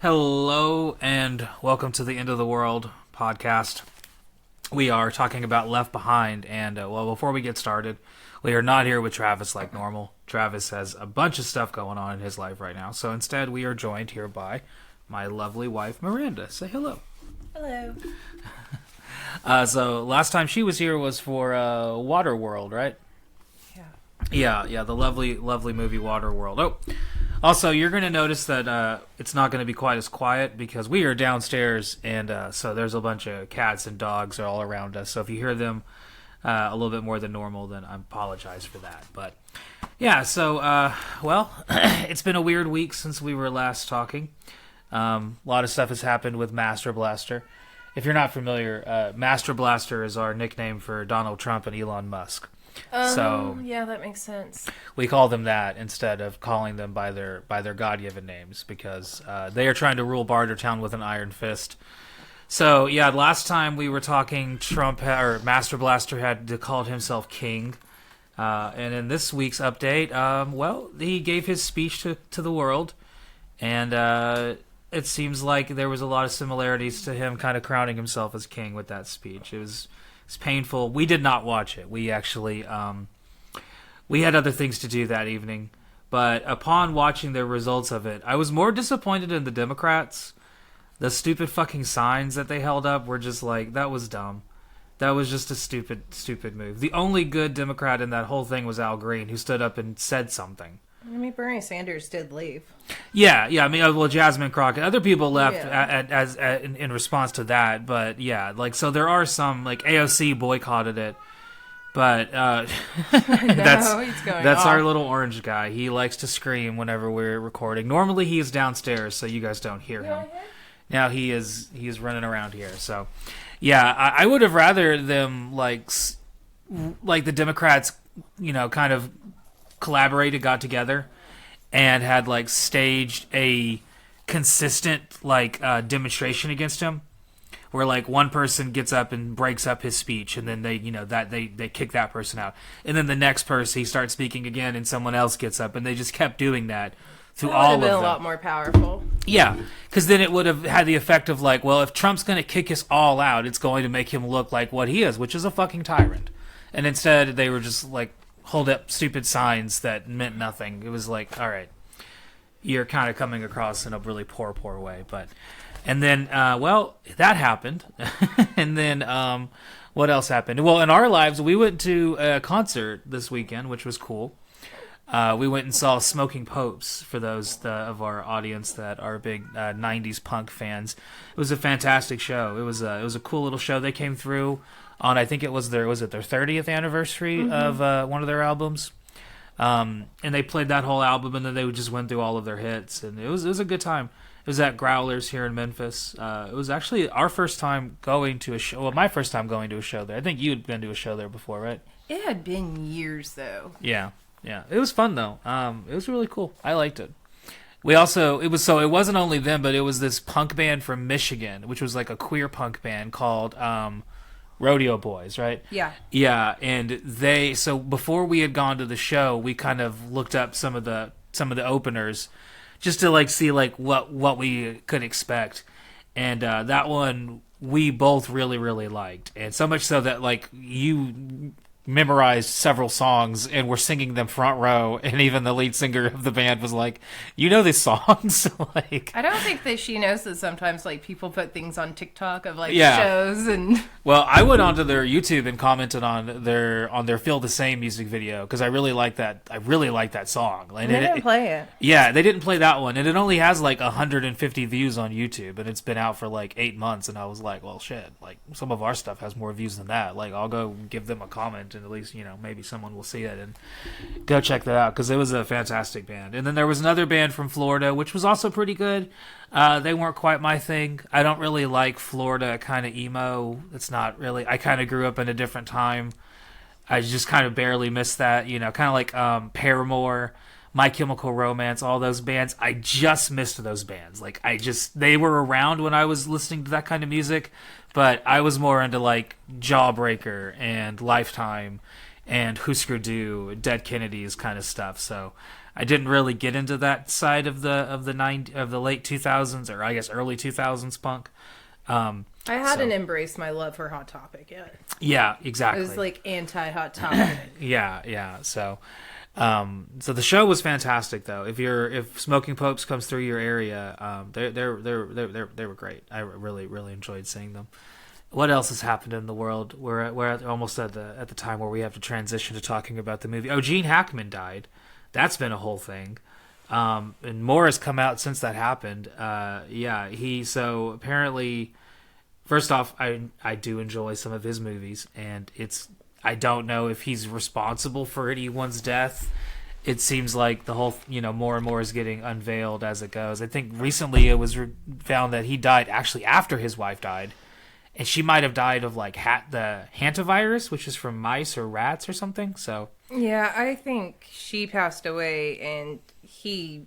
Hello and welcome to the End of the World podcast. We are talking about Left Behind, and before we get started, we are not here with Travis like normal. Travis has a bunch of stuff going on in his life right now, so instead we are joined here by my lovely wife, Miranda. Say hello. Hello. So last time she was here was for Waterworld, right? Yeah, the lovely movie Waterworld. Oh, also, you're going to notice that it's not going to be quite as quiet because we are downstairs, and so there's a bunch of cats and dogs all around us. So if you hear them a little bit more than normal, then I apologize for that. But yeah, so, it's been a weird week since we were last talking. A lot of stuff has happened with Master Blaster. If you're not familiar, Master Blaster is our nickname for Donald Trump and Elon Musk. Yeah, that makes sense. We call them that instead of calling them by their God-given names because they are trying to rule Bartertown with an iron fist. So yeah, last time we were talking, Master Blaster had called himself king, and in this week's update, he gave his speech to the world, and it seems like there was a lot of similarities to him kind of crowning himself as king with that speech. It's painful. We did not watch it. We actually we had other things to do that evening. But upon watching the results of it, I was more disappointed in the Democrats. The stupid fucking signs that they held up were just like, that was dumb. That was just a stupid move. The only good Democrat in that whole thing was Al Green, who stood up and said something. I mean, Bernie Sanders did leave. Yeah. I mean, Jasmine Crockett. Other people left in response to that, but yeah, like, so there are some, like, AOC boycotted it, but that's our little orange guy. He likes to scream whenever we're recording. Normally he is downstairs, so you guys don't hear him. Now he is running around here. So yeah, I would have rather them like the Democrats, kind of collaborated, got together, and had like staged a consistent demonstration against him, where like one person gets up and breaks up his speech, and then they kick that person out, and then the next person he starts speaking again, and someone else gets up, and they just kept doing that through all of them. That would have been a lot more powerful. Yeah, because then it would have had the effect of like, well, if Trump's going to kick us all out, it's going to make him look like what he is, which is a fucking tyrant. And instead, they were just like, hold up stupid signs that meant nothing. It was like, all right, you're kind of coming across in a really poor way. And then, that happened. And then, what else happened? Well, in our lives, we went to a concert this weekend, which was cool. We went and saw Smoking Popes, for those of our audience that are big 90s punk fans. It was a fantastic show. It was a cool little show. They came through on, I think it was their 30th anniversary of one of their albums. And they played that whole album, and then they just went through all of their hits, and it was a good time. It was at Growlers here in Memphis. It was actually our first time going to a show. Well, my first time going to a show there. I think you had been to a show there before, right? It had been years, though. Yeah. It was fun though. It was really cool. I liked it. It wasn't only them, but it was this punk band from Michigan, which was like a queer punk band called Rodeo Boys, right? Yeah. Yeah, and so before we had gone to the show, we kind of looked up some of the openers just to like see like what we could expect. And that one we both really, really liked. And so much so that like you memorized several songs and were singing them front row, and even the lead singer of the band was like, "You know these songs?" Like, I don't think that she knows that sometimes like people put things on TikTok of like shows and. Well, I went onto their YouTube and commented on their "Feel the Same" music video because I really like that. I really like that song. And they didn't play it. Yeah, they didn't play that one, and it only has like 150 views on YouTube, and it's been out for like 8 months. And I was like, well, shit. Like some of our stuff has more views than that. Like I'll go give them a comment. And at least, maybe someone will see it and go check that out because it was a fantastic band. And then there was another band from Florida, which was also pretty good. They weren't quite my thing. I don't really like Florida kind of emo. It's not really. I kind of grew up in a different time. I just kind of barely missed that, kind of like Paramore, My Chemical Romance, all those bands. I just missed those bands. Like they were around when I was listening to that kind of music, but I was more into like Jawbreaker and Lifetime and Husker Du, Dead Kennedys kind of stuff. So I didn't really get into that side of the late 2000s, or I guess early 2000s punk. I hadn't embraced my love for Hot Topic yet. Yeah, exactly. It was like anti-Hot Topic. yeah. So the show was fantastic, though. If Smoking Popes comes through your area, they were great. I really enjoyed seeing them. What else has happened in the world? We're almost at the time where we have to transition to talking about the movie. Oh, Gene Hackman died. That's been a whole thing. And more has come out since that happened. So apparently, first off, I do enjoy some of his movies, and I don't know if he's responsible for anyone's death. It seems like the whole, more and more is getting unveiled as it goes. I think recently it was found that he died actually after his wife died. And she might have died of like the hantavirus, which is from mice or rats or something. So yeah, I think she passed away, and he,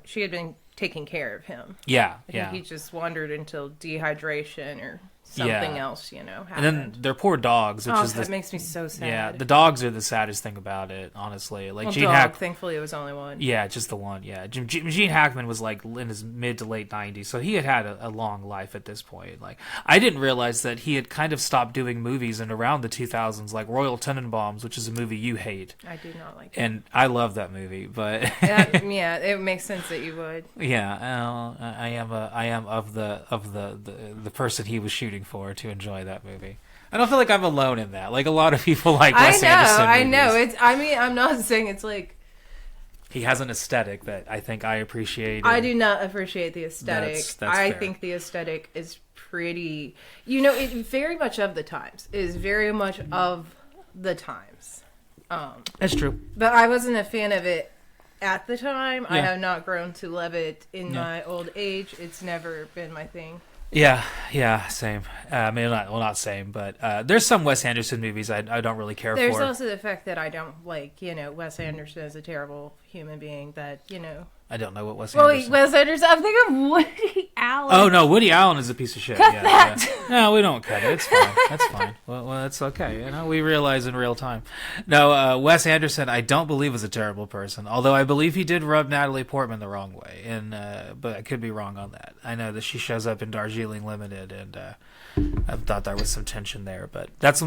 she had been taking care of him. Yeah, I think he just wandered until dehydration or something else, happened. And then their poor dogs, which that makes me so sad. Yeah, the dogs are the saddest thing about it, honestly. Like Gene thankfully it was only one. Yeah, just the one. Yeah, Gene Hackman was like in his mid to late 90s, so he had a long life at this point. Like, I didn't realize that he had kind of stopped doing movies in around the 2000s, like Royal Tenenbaums, which is a movie you hate. I do not like it. And I love that movie, but yeah, it makes sense that you would. Yeah, I am of the person he was shooting for to enjoy that movie. I don't feel like I'm alone in that. Like, a lot of people like Wes Anderson movies. I know. I'm not saying it's like... He has an aesthetic that I think I appreciate. I do not appreciate the aesthetic. That's I fair. think the aesthetic is pretty... it very much of the times. It is very much of the times. That's true. But I wasn't a fan of it at the time. Yeah. I have not grown to love it in my old age. It's never been my thing. Yeah, same. I mean, not same, but there's some Wes Anderson movies I don't really care There's for. There's also the fact that I don't like, Wes Anderson is a terrible human being that, I don't know what Wes Anderson... Wes Anderson, I'm thinking of Woody Allen. Oh, no, Woody Allen is a piece of shit. Cut that! Yeah. No, we don't cut it. It's fine. That's fine. Well, it's okay. We realize in real time. No, Wes Anderson, I don't believe is a terrible person, although I believe he did rub Natalie Portman the wrong way, and but I could be wrong on that. I know that she shows up in Darjeeling Limited, and I thought there was some tension there, but that's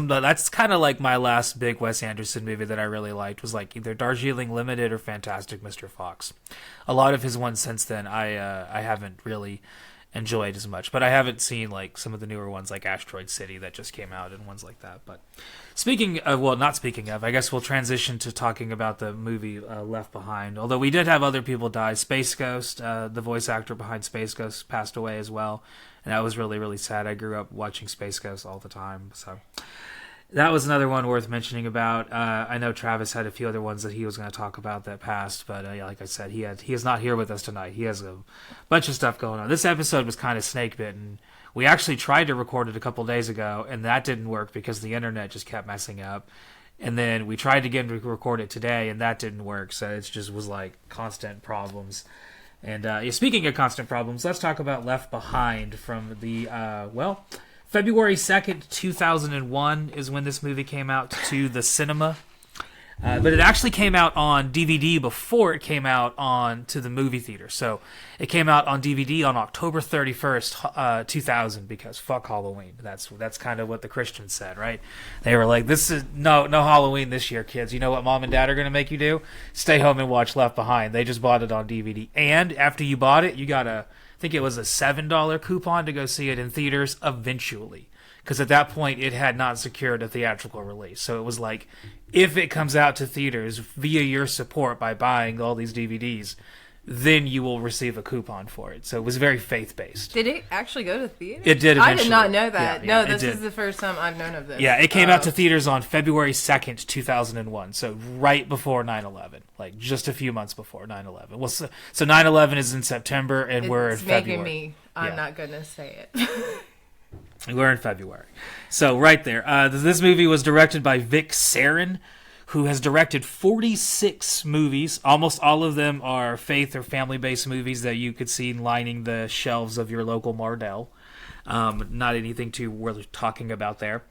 kind of like my last big Wes Anderson movie that I really liked was like either Darjeeling Limited or Fantastic Mr. Fox. A lot of his ones since then I haven't really enjoyed as much, but I haven't seen like some of the newer ones like Asteroid City that just came out and ones like that. But not speaking of, I guess we'll transition to talking about the movie Left Behind. Although we did have other people die. Space Ghost, the voice actor behind Space Ghost, passed away as well. And that was really, really sad. I grew up watching Space Ghost all the time. So that was another one worth mentioning about. I know Travis had a few other ones that he was going to talk about that passed. But like I said, he is not here with us tonight. He has a bunch of stuff going on. This episode was kind of snake-bitten. We actually tried to record it a couple days ago, and that didn't work because the internet just kept messing up. And then we tried again to record it today, and that didn't work. So it just was like constant problems. And speaking of constant problems, let's talk about Left Behind from the, February 2nd, 2001 is when this movie came out to the cinema. But it actually came out on DVD before it came out on to the movie theater. So it came out on DVD on October 31st, 2000, because fuck Halloween. That's kind of what the Christians said, right? They were like, this is no Halloween this year, kids. You know what mom and dad are going to make you do? Stay home and watch Left Behind. They just bought it on DVD. And after you bought it, you got I think it was a $7 coupon to go see it in theaters eventually. Because at that point, it had not secured a theatrical release. So it was like, if it comes out to theaters via your support by buying all these DVDs, then you will receive a coupon for it. So it was very faith-based. Did it actually go to theaters? It did eventually. I did not know that. Yeah, this is the first time I've known of this. Yeah, it came out to theaters on February 2nd, 2001. So right before 9/11. Like just a few months before 9/11. Well, so 9/11 is in September, and we're in February. I'm not going to say it. We're in February. So right there. This movie was directed by Vic Sarin, who has directed 46 movies. Almost all of them are faith or family-based movies that you could see lining the shelves of your local Mardell. Not anything too worth talking about there.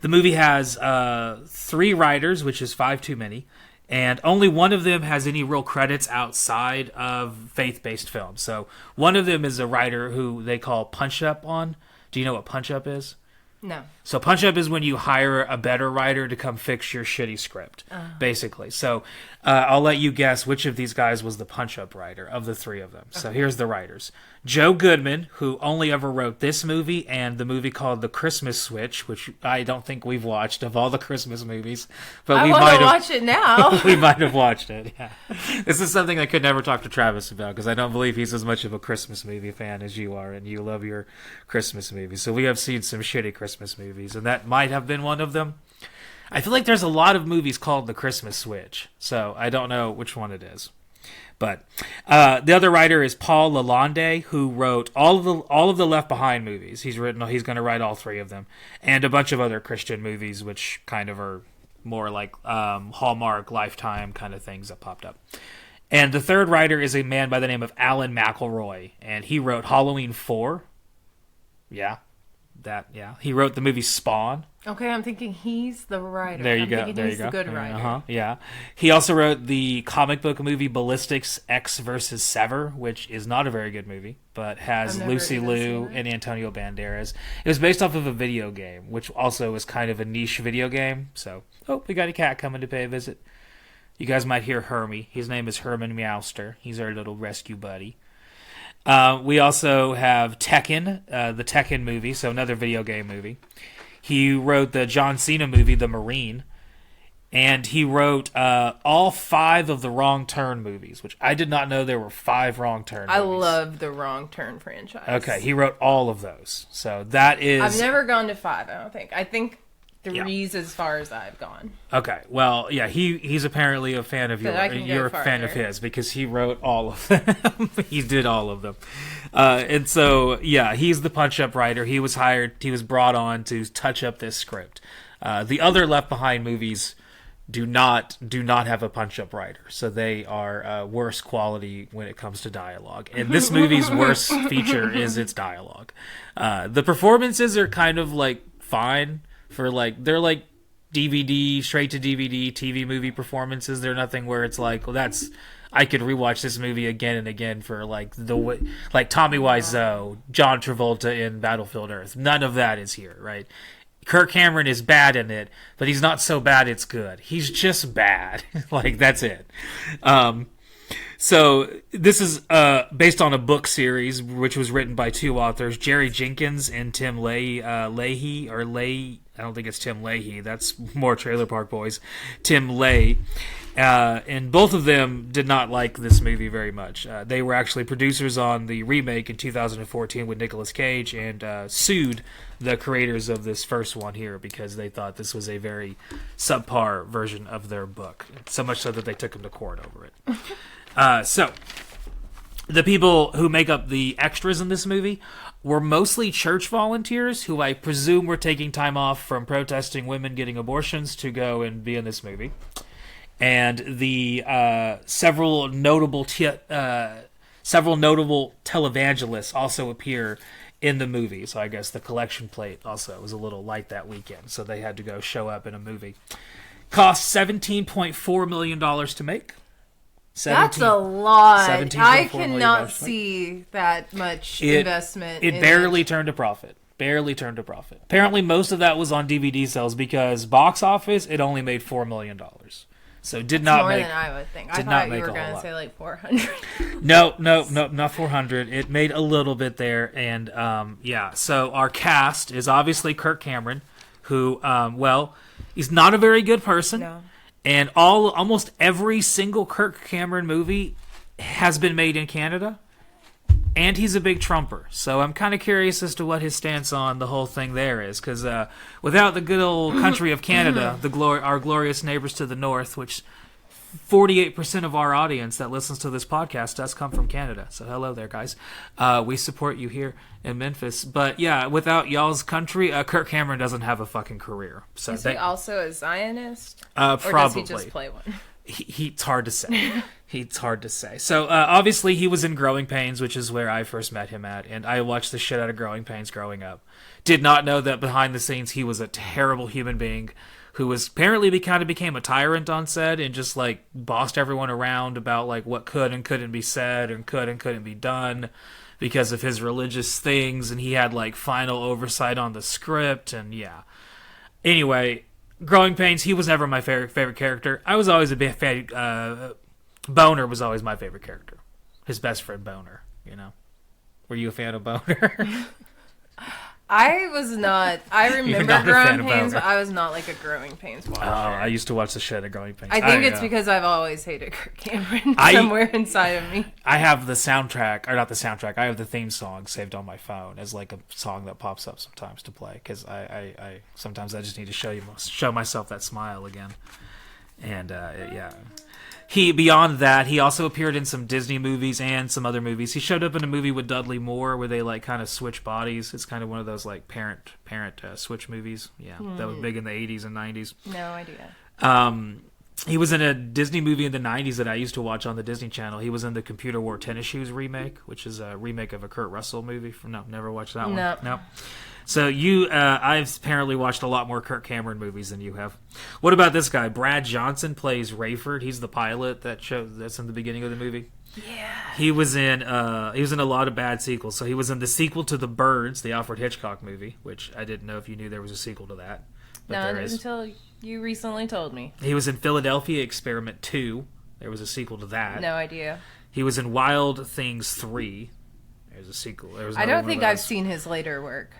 The movie has 3 writers, which is 5 too many. And only one of them has any real credits outside of faith-based films. So one of them is a writer who they call Punch Up on. Do you know what Punch Up is? No. So Punch Up is when you hire a better writer to come fix your shitty script, basically. So I'll let you guess which of these guys was the Punch Up writer of the three of them. So here's the writers. Joe Goodman, who only ever wrote this movie and the movie called The Christmas Switch, which I don't think we've watched of all the Christmas movies. But I we want might to watch it now. We might have watched it, yeah. This is something I could never talk to Travis about because I don't believe he's as much of a Christmas movie fan as you are, and you love your Christmas movies. So we have seen some shitty Christmas movies, and that might have been one of them. I feel like there's a lot of movies called The Christmas Switch, so I don't know which one it is. But the other writer is Paul Lalonde, who wrote all of the Left Behind movies. He's going to write all three of them, and a bunch of other Christian movies, which kind of are more like Hallmark, Lifetime kind of things that popped up. And the third writer is a man by the name of Alan McElroy, and he wrote Halloween 4. Yeah. He wrote the movie Spawn. Okay, I'm thinking he's the writer. There you I'm go. thinking There he's you go. the good writer. Yeah. He also wrote the comic book movie Ballistics X vs. Sever, which is not a very good movie, but has Lucy Liu and Antonio Banderas. It was based off of a video game, which also is kind of a niche video game. So, we got a cat coming to pay a visit. You guys might hear Hermie. His name is Herman Meowster. He's our little rescue buddy. We also have Tekken, the Tekken movie, so another video game movie. He wrote the John Cena movie, The Marine, and he wrote all 5 of the Wrong Turn movies, which I did not know there were 5 Wrong Turn movies. I love the Wrong Turn franchise. Okay, he wrote all of those. So that is... I've never gone to 5, I don't think. I think 3's as far as I've gone. Okay, well, yeah, he's apparently a fan of yours. You're a fan of his because he wrote all of them. He did all of them. And so, yeah, he's the punch-up writer. He was brought on to touch up this script. The other Left Behind movies do not have a punch-up writer, so they are worse quality when it comes to dialogue. And this movie's worst feature is its dialogue. The performances are kind of, fine. They're like DVD, straight to DVD, TV movie performances. They're nothing where it's like, well, I could rewatch this movie again and again for Tommy Wiseau, John Travolta in Battlefield Earth. None of that is here, right? Kirk Cameron is bad in it, but he's not so bad it's good. He's just bad. That's it. So this is based on a book series which was written by 2 authors, Jerry Jenkins and Tim Leahy. I don't think it's Tim Leahy. That's more Trailer Park Boys. Tim Leigh. And both of them did not like this movie very much. They were actually producers on the remake in 2014 with Nicolas Cage and sued the creators of this first one here because they thought this was a very subpar version of their book. So much so that they took them to court over it. So the people who make up the extras in this movie were mostly church volunteers who I presume were taking time off from protesting women getting abortions to go and be in this movie. And the several notable televangelists also appear in the movie. So I guess the collection plate also was a little light that weekend, so they had to go show up in a movie. Cost $17.4 million to make. That's a lot. I cannot see that much investment. It barely turned a profit. Apparently, most of that was on DVD sales because box office, it only made $4 million. So it did not make more than I would think. I thought you were going to say 400. No, not 400. It made a little bit there, and So our cast is obviously Kirk Cameron, who, he's not a very good person. No. And almost every single Kirk Cameron movie has been made in Canada. And he's a big Trumper. So I'm kind of curious as to what his stance on the whole thing there is. Because without the good old country of Canada, our glorious neighbors to the north, which 48% of our audience that listens to this podcast does come from Canada. So hello there, guys. We support you here in Memphis. But yeah, without y'all's country, Kirk Cameron doesn't have a fucking career. So is he also a Zionist? Probably. Or does he just play one? It's hard to say. So obviously he was in Growing Pains, which is where I first met him at. And I watched the shit out of Growing Pains growing up. Did not know that behind the scenes he was a terrible human being who was apparently kind of became a tyrant on set and just like bossed everyone around about like what could and couldn't be said and could and couldn't be done because of his religious things, and he had like final oversight on the script, and yeah. Anyway, Growing Pains, he was never my favorite character. I was always a big fan. Boner was always my favorite character. His best friend Boner, you know. Were you a fan of Boner? I was not. I remember Growing Pains, but I was not like a Growing Pains watcher. Oh, I used to watch the shit of Growing Pains. I think it's because I've always hated Kirk Cameron somewhere inside of me. I have the soundtrack, or not the soundtrack, I have the theme song saved on my phone as like a song that pops up sometimes to play, because I sometimes I just need to show myself that smile again. And yeah. Beyond that, he also appeared in some Disney movies and some other movies. He showed up in a movie with Dudley Moore where they like kind of switch bodies. It's kind of one of those like parent switch movies. Yeah, that was big in the 80s and 90s. No idea. He was in a Disney movie in the 90s that I used to watch on the Disney Channel. He was in the Computer Wore Tennis Shoes remake, which is a remake of a Kurt Russell movie. No, never watched that one. No. So I've apparently watched a lot more Kirk Cameron movies than you have. What about this guy? Brad Johnson plays Rayford. He's the pilot that's in the beginning of the movie. Yeah. He was in a lot of bad sequels. So he was in the sequel to The Birds, the Alfred Hitchcock movie, which I didn't know if you knew there was a sequel to that. But no, until you recently told me. He was in Philadelphia Experiment 2. There was a sequel to that. No idea. He was in Wild Things 3. There's a sequel. I don't think I've seen his later work.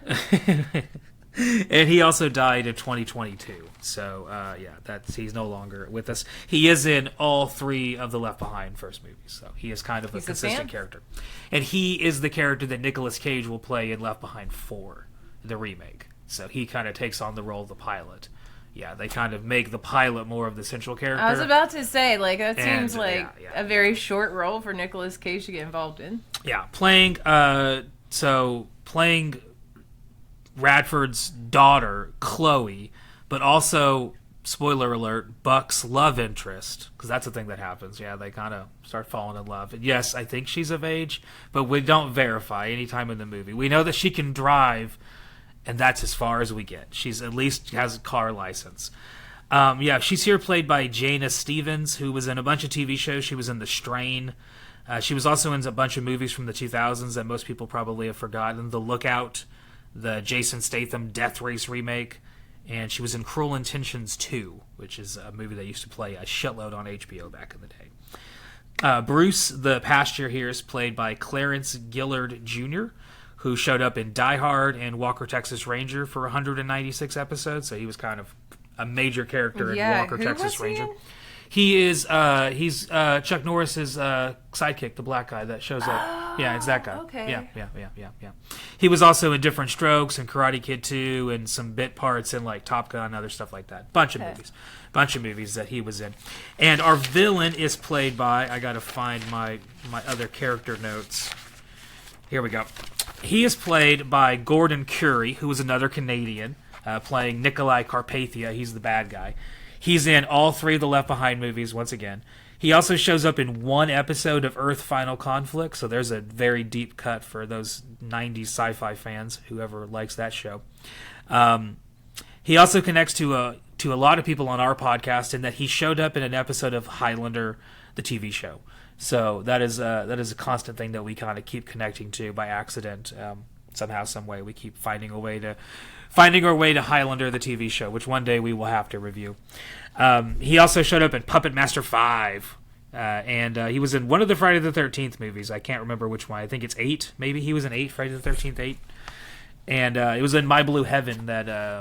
And he also died in 2022. So, yeah, he's no longer with us. He is in all 3 of the Left Behind first movies. So he is kind of a consistent character. And he is the character that Nicolas Cage will play in Left Behind 4, the remake. So he kind of takes on the role of the pilot. Yeah, they kind of make the pilot more of the central character. I was about to say, like, that seems like a very short role for Nicolas Cage to get involved in. Yeah, playing Radford's daughter, Chloe, but also, spoiler alert, Buck's love interest, because that's the thing that happens. Yeah, they kind of start falling in love. And yes, I think she's of age, but we don't verify any time in the movie. We know that she can drive, and that's as far as we get. She's at least has a car license. Yeah, she's here played by Jaina Stevens, who was in a bunch of TV shows. She was in The Strain. She was also in a bunch of movies from the 2000s that most people probably have forgotten. The Lookout, the Jason Statham Death Race remake, and she was in Cruel Intentions 2, which is a movie that used to play a shitload on HBO back in the day. Bruce, the pasture here, is played by Clarence Gillard Jr., who showed up in Die Hard and Walker, Texas Ranger for 196 episodes, so he was kind of a major character in Walker, Texas Ranger. He's Chuck Norris's sidekick, the black guy that shows up. Oh, yeah, it's that guy. Okay. Yeah. He was also in Different Strokes and Karate Kid 2 and some bit parts in like Top Gun and other stuff like that. Bunch of movies that he was in. And our villain is played by, I gotta find my other character notes. Here we go. He is played by Gordon Curry, who is another Canadian, playing Nikolai Carpathia. He's the bad guy. He's in all 3 of the Left Behind movies, once again. He also shows up in 1 episode of Earth Final Conflict, so there's a very deep cut for those 90s sci-fi fans, whoever likes that show. He also connects to a lot of people on our podcast in that he showed up in an episode of Highlander, the TV show. So that is a constant thing that we kind of keep connecting to by accident. Somehow, some way, we keep finding our way to Highlander, the TV show, which one day we will have to review. He also showed up in Puppet Master 5, and he was in one of the Friday the 13th movies. I can't remember which one. I think it's 8. Maybe he was in 8, Friday the 13th 8. And it was in My Blue Heaven,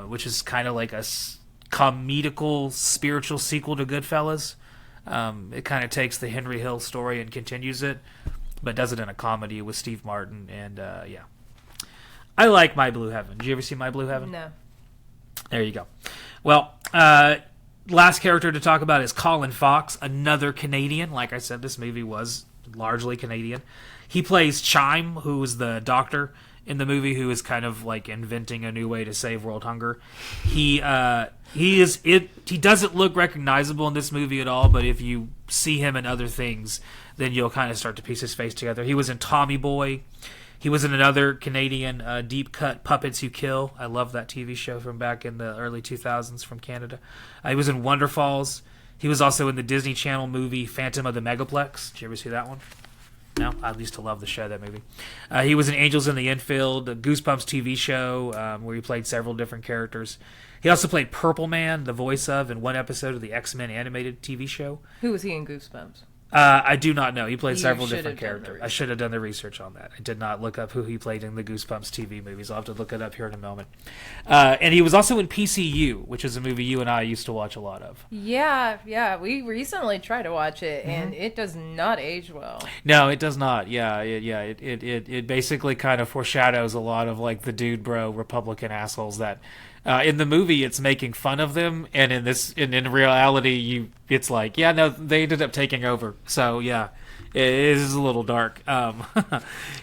which is kind of like a comedical, spiritual sequel to Goodfellas. It kind of takes the Henry Hill story and continues it, but does it in a comedy with Steve Martin, and yeah. I like My Blue Heaven. Did you ever see My Blue Heaven? No. There you go. Well, last character to talk about is Colin Fox, another Canadian. Like I said, this movie was largely Canadian. He plays Chime, who is the doctor in the movie who is kind of like inventing a new way to save world hunger. He doesn't look recognizable in this movie at all, but if you see him in other things, then you'll kind of start to piece his face together. He was in Tommy Boy. He was in another Canadian Deep Cut Puppets Who Kill. I love that TV show from back in the early 2000s from Canada. He was in Wonderfalls. He was also in the Disney Channel movie Phantom of the Megaplex. Did you ever see that one? No, I used to love the show, that movie. He was in Angels in the Infield, a Goosebumps TV show where he played several different characters. He also played Purple Man, the voice of, in one episode of the X-Men animated TV show. Who was he in Goosebumps? I do not know. He played You several should different have done the characters. I should have done the research on that. I did not look up who he played in the Goosebumps TV movies. I'll have to look it up here in a moment. And he was also in PCU, which is a movie you and I used to watch a lot of. Yeah. We recently tried to watch it, and it does not age well. No, it does not. It basically kind of foreshadows a lot of like the dude bro Republican assholes that in the movie it's making fun of them, and in reality it's like, yeah, no, they ended up taking over. So yeah, it is a little dark.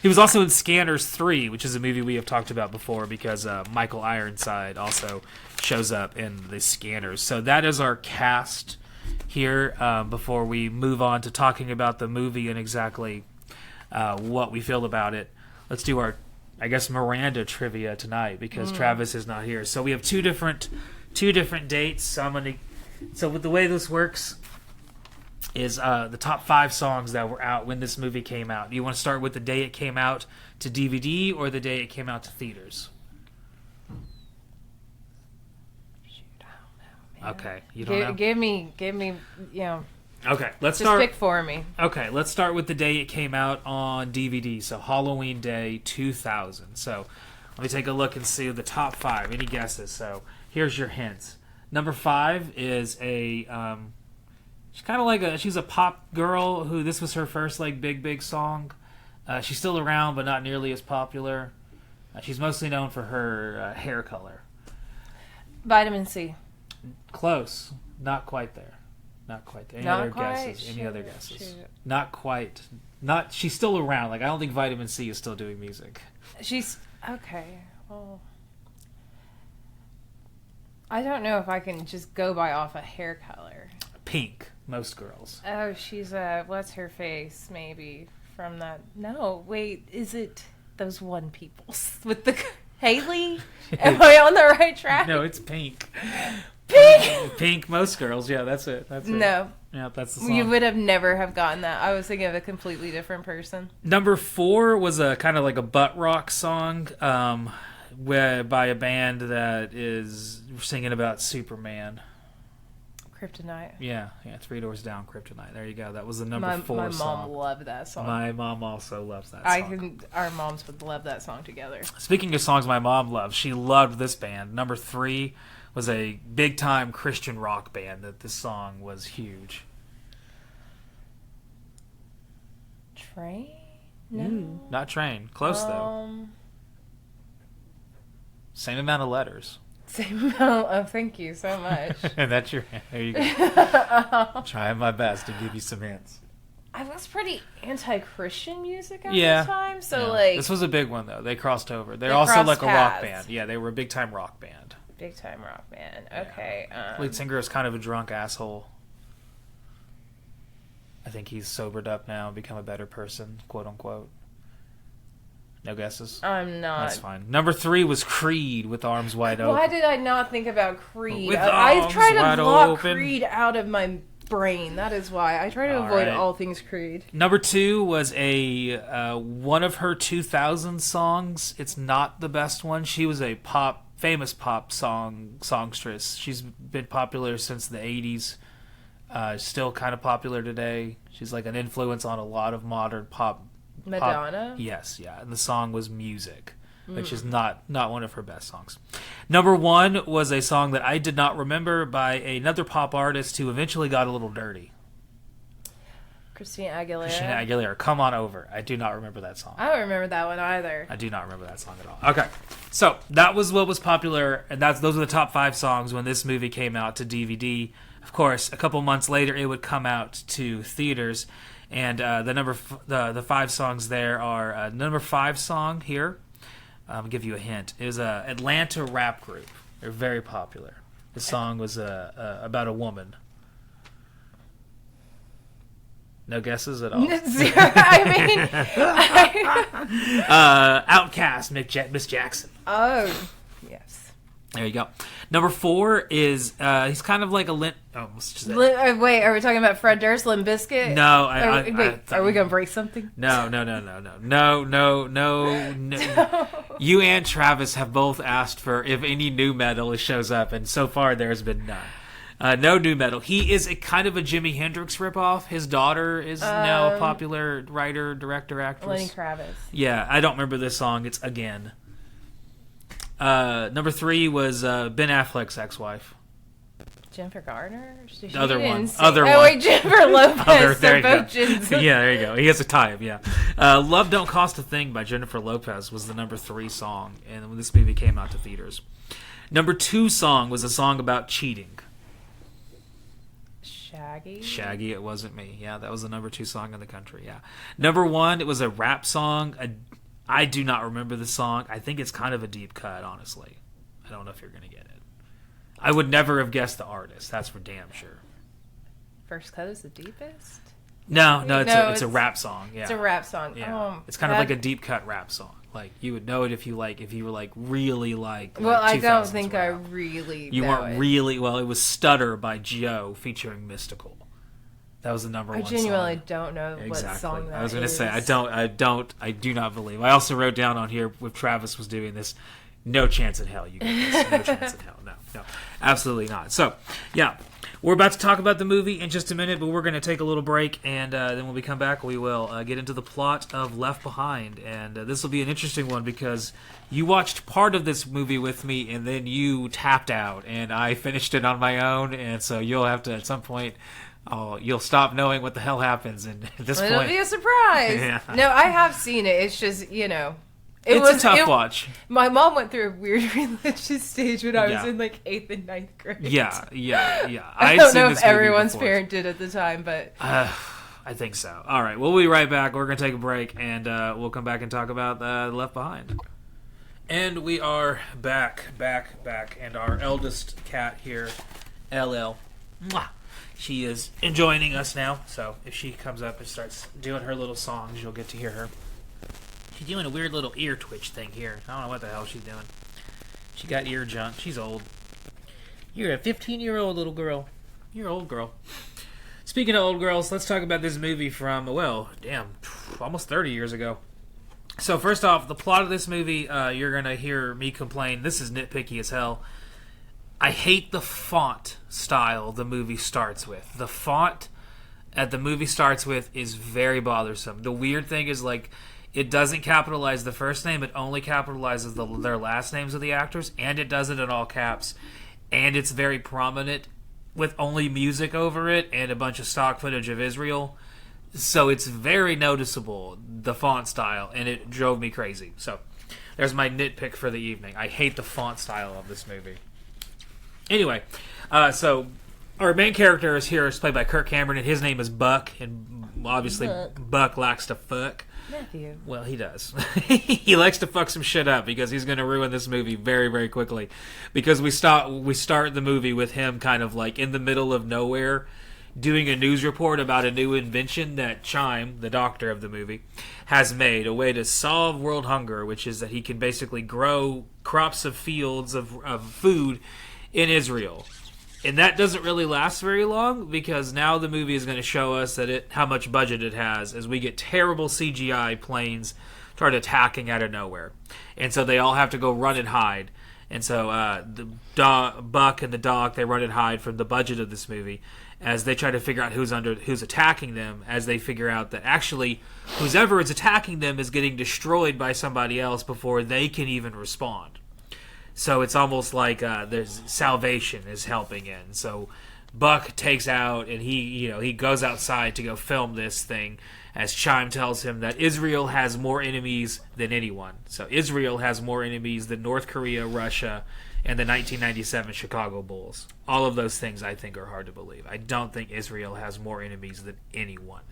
He was also in Scanners 3, which is a movie we have talked about before because Michael Ironside also shows up in the Scanners. So that is our cast here. Before we move on to talking about the movie and exactly what we feel about it, let's do our, I guess, Miranda trivia tonight because Travis is not here. So we have two different dates. So with the way this works is the top 5 songs that were out when this movie came out. Do you want to start with the day it came out to DVD or the day it came out to theaters? Shoot, I don't know, man. Okay, you don't know? Give me, Okay, let's just start. pick for me. Okay, let's start with the day it came out on DVD. So Halloween Day 2000. So let me take a look and see the top 5. Any guesses? So here's your hints. Number 5 is a she's kind of like she's a pop girl who this was her first like big song. She's still around but not nearly as popular. She's mostly known for her hair color. Vitamin C. Close, not quite there. Not quite there. Any other guesses? Any other guesses? Shoot. Not quite. Not. She's still around. Like I don't think Vitamin C is still doing music. She's okay. Well, I don't know if I can just go by off a hair color. Pink. Most girls. Oh, she's what's her face? Maybe from that. No, wait. Is it those one people with the Haley? Am I on the right track? No, it's Pink. Pink. Pink. Most girls. Yeah, that's it. That's it. No. Yeah, that's the song. You would have never have gotten that. I was thinking of a completely different person. Number 4 was a kind of like a butt rock song, by a band that is singing about Superman. Kryptonite. Yeah, 3 Doors Down, Kryptonite. There you go. That was the number 4 song. My mom loved that song. My mom also loves that song. Our moms would love that song together. Speaking of songs my mom loves, she loved this band. Number 3 was a big-time Christian rock band that this song was huge. Train? No. Not Train. Close, though. Same amount of letters. Same amount. Oh, thank you so much. And that's your... There you go. Trying my best to give you some hints. I was pretty anti-Christian music at the time, so like... This was a big one, though. They crossed over. They're also like a rock band. Yeah, they were a big-time rock band. Big-time rock band. Okay. Lead singer is kind of a drunk asshole. I think he's sobered up now, become a better person, quote-unquote. No guesses? I'm not. That's fine. Number 3 was Creed with Arms Wide Open. Why did I not think about Creed? With I've tried arms to wide block open. Creed out of my brain. That is why. I try to avoid all things Creed. Number 2 was a one of her 2000 songs. It's not the best one. She was a famous pop songstress. She's been popular since the 80s. Still kind of popular today. She's like an influence on a lot of modern pop. Madonna? Yes, yeah. And the song was Music, which is not one of her best songs. Number 1 was a song that I did not remember by another pop artist who eventually got a little dirty. Christina Aguilera. Come On Over. I do not remember that song. I don't remember that one either. I do not remember that song at all. Okay. So that was what was popular, and those are the top 5 songs when this movie came out to DVD. Of course, a couple months later, it would come out to theaters. And the 5 songs there are number 5 song here. I'll give you a hint. It was a Atlanta rap group. They're very popular. The song was about a woman No guesses at all. Zero. I mean, Outcast, Miss Jackson. oh, yes. There you go. Number 4 is he's kind of like a wait, Are we talking about Fred Durst, Limp Bizkit? No, are we gonna break something? No. You and Travis have both asked for if any new metal shows up, and so far there's been none. No new metal. He is a kind of a Jimi Hendrix ripoff. His daughter is now a popular writer, director, actress. Lenny Kravitz. Yeah, I don't remember this song. It's Again. Number 3 was Ben Affleck's ex-wife. Jennifer Garner? Other one. Wait, Jennifer Lopez. There you go. Both Yeah, there you go. He has a type, yeah. Love Don't Cost a Thing by Jennifer Lopez was the number 3 song, and when this movie came out to theaters. Number 2 song was a song about cheating. Shaggy, it wasn't me. Yeah, that was the number 2 song in the country, yeah. Number 1, it was a rap song. I do not remember the song. I think it's kind of a deep cut, honestly. I don't know if you're going to get it. I would never have guessed the artist. That's for damn sure. First Cut is the deepest? No, it's a rap song. Yeah. It's a rap song. Yeah. It's kind of like a deep cut rap song. Like you would know it if you were like really like. Well, I don't think rap. I really. You weren't really well. It was "Stutter" by Joe featuring Mystical. That was the number 1 song. I genuinely don't know what song that is. I was going to say I do not believe. I also wrote down on here if Travis was doing this, no chance in hell you get this. No chance in hell. No, absolutely not. So, yeah, we're about to talk about the movie in just a minute, but we're going to take a little break, and then when we come back, we will get into the plot of Left Behind, and this will be an interesting one because you watched part of this movie with me, and then you tapped out, and I finished it on my own, and so you'll have to at some point. Oh, you'll stop knowing what the hell happens, and at this point... It'll be a surprise! Yeah. No, I have seen it. It's just, It's a tough watch. My mom went through a weird religious stage when I was in, 8th and 9th grade. Yeah. I don't know if everyone's parent did at the time, but... I think so. All right, we'll be right back. We're going to take a break, and we'll come back and talk about Left Behind. And we are back, and our eldest cat here, LL. Mwah. She is joining us now, so if she comes up and starts doing her little songs, you'll get to hear her. She's doing a weird little ear twitch thing here. I don't know what the hell she's doing. She got ear junk. She's old. You're a 15-year-old little girl. You're an old girl. Speaking of old girls, let's talk about this movie from, almost 30 years ago. So first off, the plot of this movie, you're going to hear me complain. This is nitpicky as hell. I hate the font style the movie starts with. The font the movie starts with is very bothersome. The weird thing is, it doesn't capitalize the first name. It only capitalizes their last names of the actors, and it does it in all caps. And it's very prominent with only music over it and a bunch of stock footage of Israel. So it's very noticeable, the font style, and it drove me crazy. So there's my nitpick for the evening. I hate the font style of this movie. Anyway, so our main character is played by Kirk Cameron, and his name is Buck, and obviously Buck likes to fuck. Matthew. Well, he does. He likes to fuck some shit up because he's going to ruin this movie very, very quickly. Because we start the movie with him kind of in the middle of nowhere, doing a news report about a new invention that Chime, the doctor of the movie, has made, a way to solve world hunger, which is that he can basically grow crops of fields of food in Israel. And that doesn't really last very long because now the movie is going to show us how much budget it has as we get terrible CGI planes start attacking out of nowhere. And so they all have to go run and hide. And so Buck and the dog, they run and hide from the budget of this movie as they try to figure out who's attacking them, as they figure out that actually whoever is attacking them is getting destroyed by somebody else before they can even respond. So it's almost like there's salvation is helping in. So Buck takes out and he goes outside to go film this thing as Chime tells him that Israel has more enemies than anyone. So Israel has more enemies than North Korea, Russia, and the 1997 Chicago Bulls. All of those things I think are hard to believe. I don't think Israel has more enemies than anyone.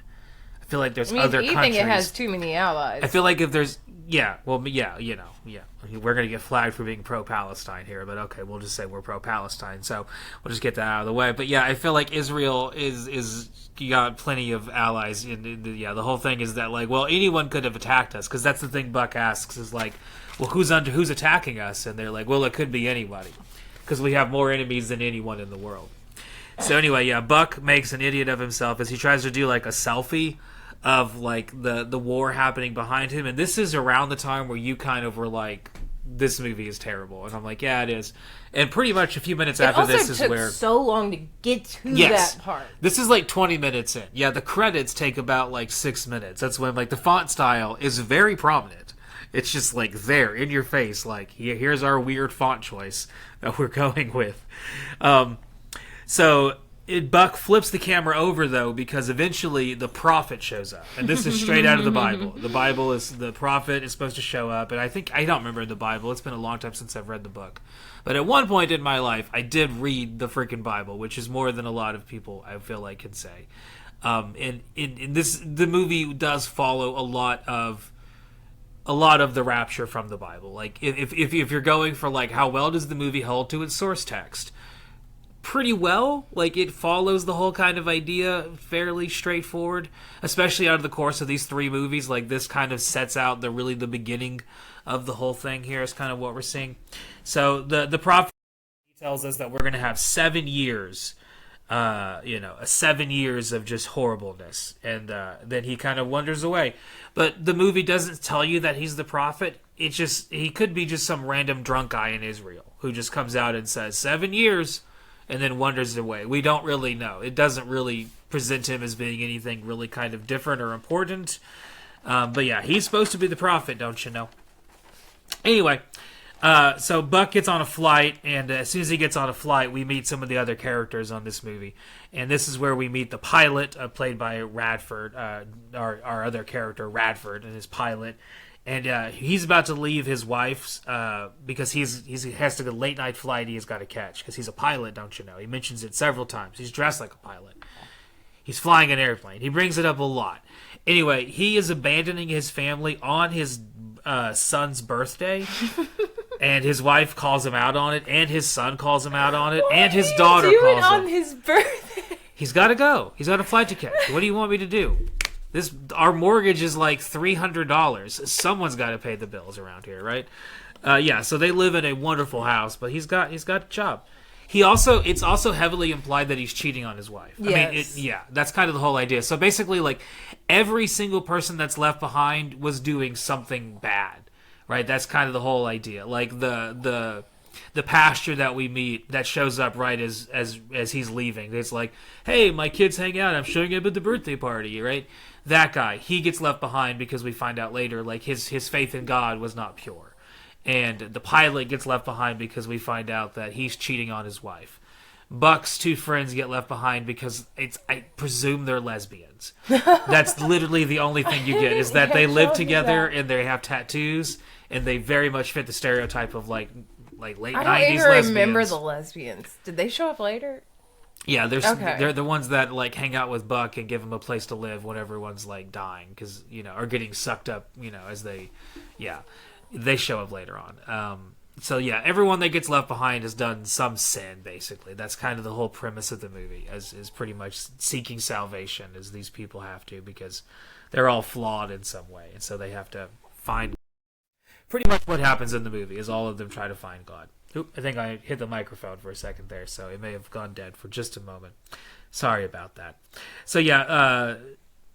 I feel like there's I mean, other you countries. think it has too many allies. I feel like if there's we're gonna get flagged for being pro-Palestine here, but okay, we'll just say we're pro-Palestine, so we'll just get that out of the way. But yeah, I feel like Israel is you got plenty of allies. The whole thing is that like, well, anyone could have attacked us, because that's the thing Buck asks is like, well, who's attacking us? And they're like, well, it could be anybody, because we have more enemies than anyone in the world. So anyway, yeah, Buck makes an idiot of himself as he tries to do like a selfie of like the war happening behind him, and this is around the time where you kind of were like, this movie is terrible, and I'm like, yeah, it is. And pretty much a few minutes after this is where so long to get to that part. This is like 20 minutes in. Yeah, the credits take about like 6 minutes. That's when like the font style is very prominent. It's just like there in your face, like here's our weird font choice that we're going with. Buck flips the camera over, though, because eventually the prophet shows up. And this is straight out of the Bible. The prophet is supposed to show up. And I don't remember the Bible. It's been a long time since I've read the book. But at one point in my life, I did read the freaking Bible, which is more than a lot of people, I feel like, can say. And in this, the movie does follow a lot of the Rapture from the Bible. Like, if you're going for, like, how well does the movie hold to its source text? Pretty well. Like, it follows the whole kind of idea fairly straightforward, especially out of the course of these 3 movies. Like, this kind of sets out the beginning of the whole thing here is kind of what we're seeing. So the prophet tells us that we're going to have 7 years, 7 years of just horribleness, and then he kind of wanders away. But the movie doesn't tell you that he's the prophet. It's just, he could be just some random drunk guy in Israel who just comes out and says 7 years and then wanders away. We don't really know. It doesn't really present him as being anything really kind of different or important. But yeah, he's supposed to be the prophet, don't you know? Anyway, so Buck gets on a flight, and as soon as he gets on a flight, we meet some of the other characters on this movie. And this is where we meet the pilot, played by Radford, our other character, Radford, and his pilot. And he's about to leave his wife's because he has to go late night flight he's got to catch, because he's a pilot, don't you know? He mentions it several times. He's dressed like a pilot. He's flying an airplane. He brings it up a lot. Anyway, he is abandoning his family on his son's birthday, and his wife calls him out on it, and his son calls him out on it, and his daughter calls him. On his birthday? He's got to go. He's got a flight to catch. What do you want me to do? Our mortgage is like $300. Someone's got to pay the bills around here, right? So they live in a wonderful house, but he's got a job. It's also heavily implied that he's cheating on his wife. Yes. I mean, that's kind of the whole idea. So basically, like, every single person that's left behind was doing something bad, right? That's kind of the whole idea. Like the pastor that we meet that shows up right as he's leaving. It's like, hey, my kids hang out. I'm showing up at the birthday party, right? That guy, he gets left behind because we find out later, like, his faith in God was not pure. And the pilot gets left behind because we find out that he's cheating on his wife. Buck's 2 friends get left behind because I presume they're lesbians. That's literally the only thing you get, is that they live together and they have tattoos, and they very much fit the stereotype of like late 90s lesbians. I don't even remember the lesbians. Did they show up later? Yeah, they're the ones that like hang out with Buck and give him a place to live when everyone's like dying, because or getting sucked up, as they show up later on. Everyone that gets left behind has done some sin. Basically, that's kind of the whole premise of the movie, is pretty much seeking salvation, as these people have to, because they're all flawed in some way, and so they have to find. Pretty much what happens in the movie is all of them try to find God. Oop, I think I hit the microphone for a second there, so it may have gone dead for just a moment. Sorry about that. So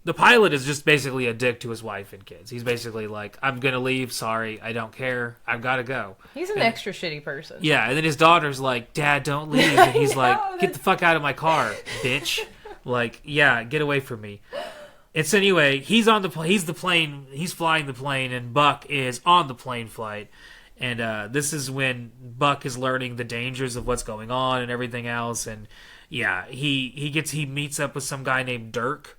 the pilot is just basically a dick to his wife and kids. He's basically like, I'm going to leave, sorry, I don't care, I've got to go. He's an extra shitty person. Yeah, and then his daughter's like, Dad, don't leave. And he's like, get the fuck out of my car, bitch. Like, yeah, get away from me. And so anyway, he's flying the plane, and Buck is on the plane flight. And this is when Buck is learning the dangers of what's going on and everything else. And yeah, he meets up with some guy named Dirk.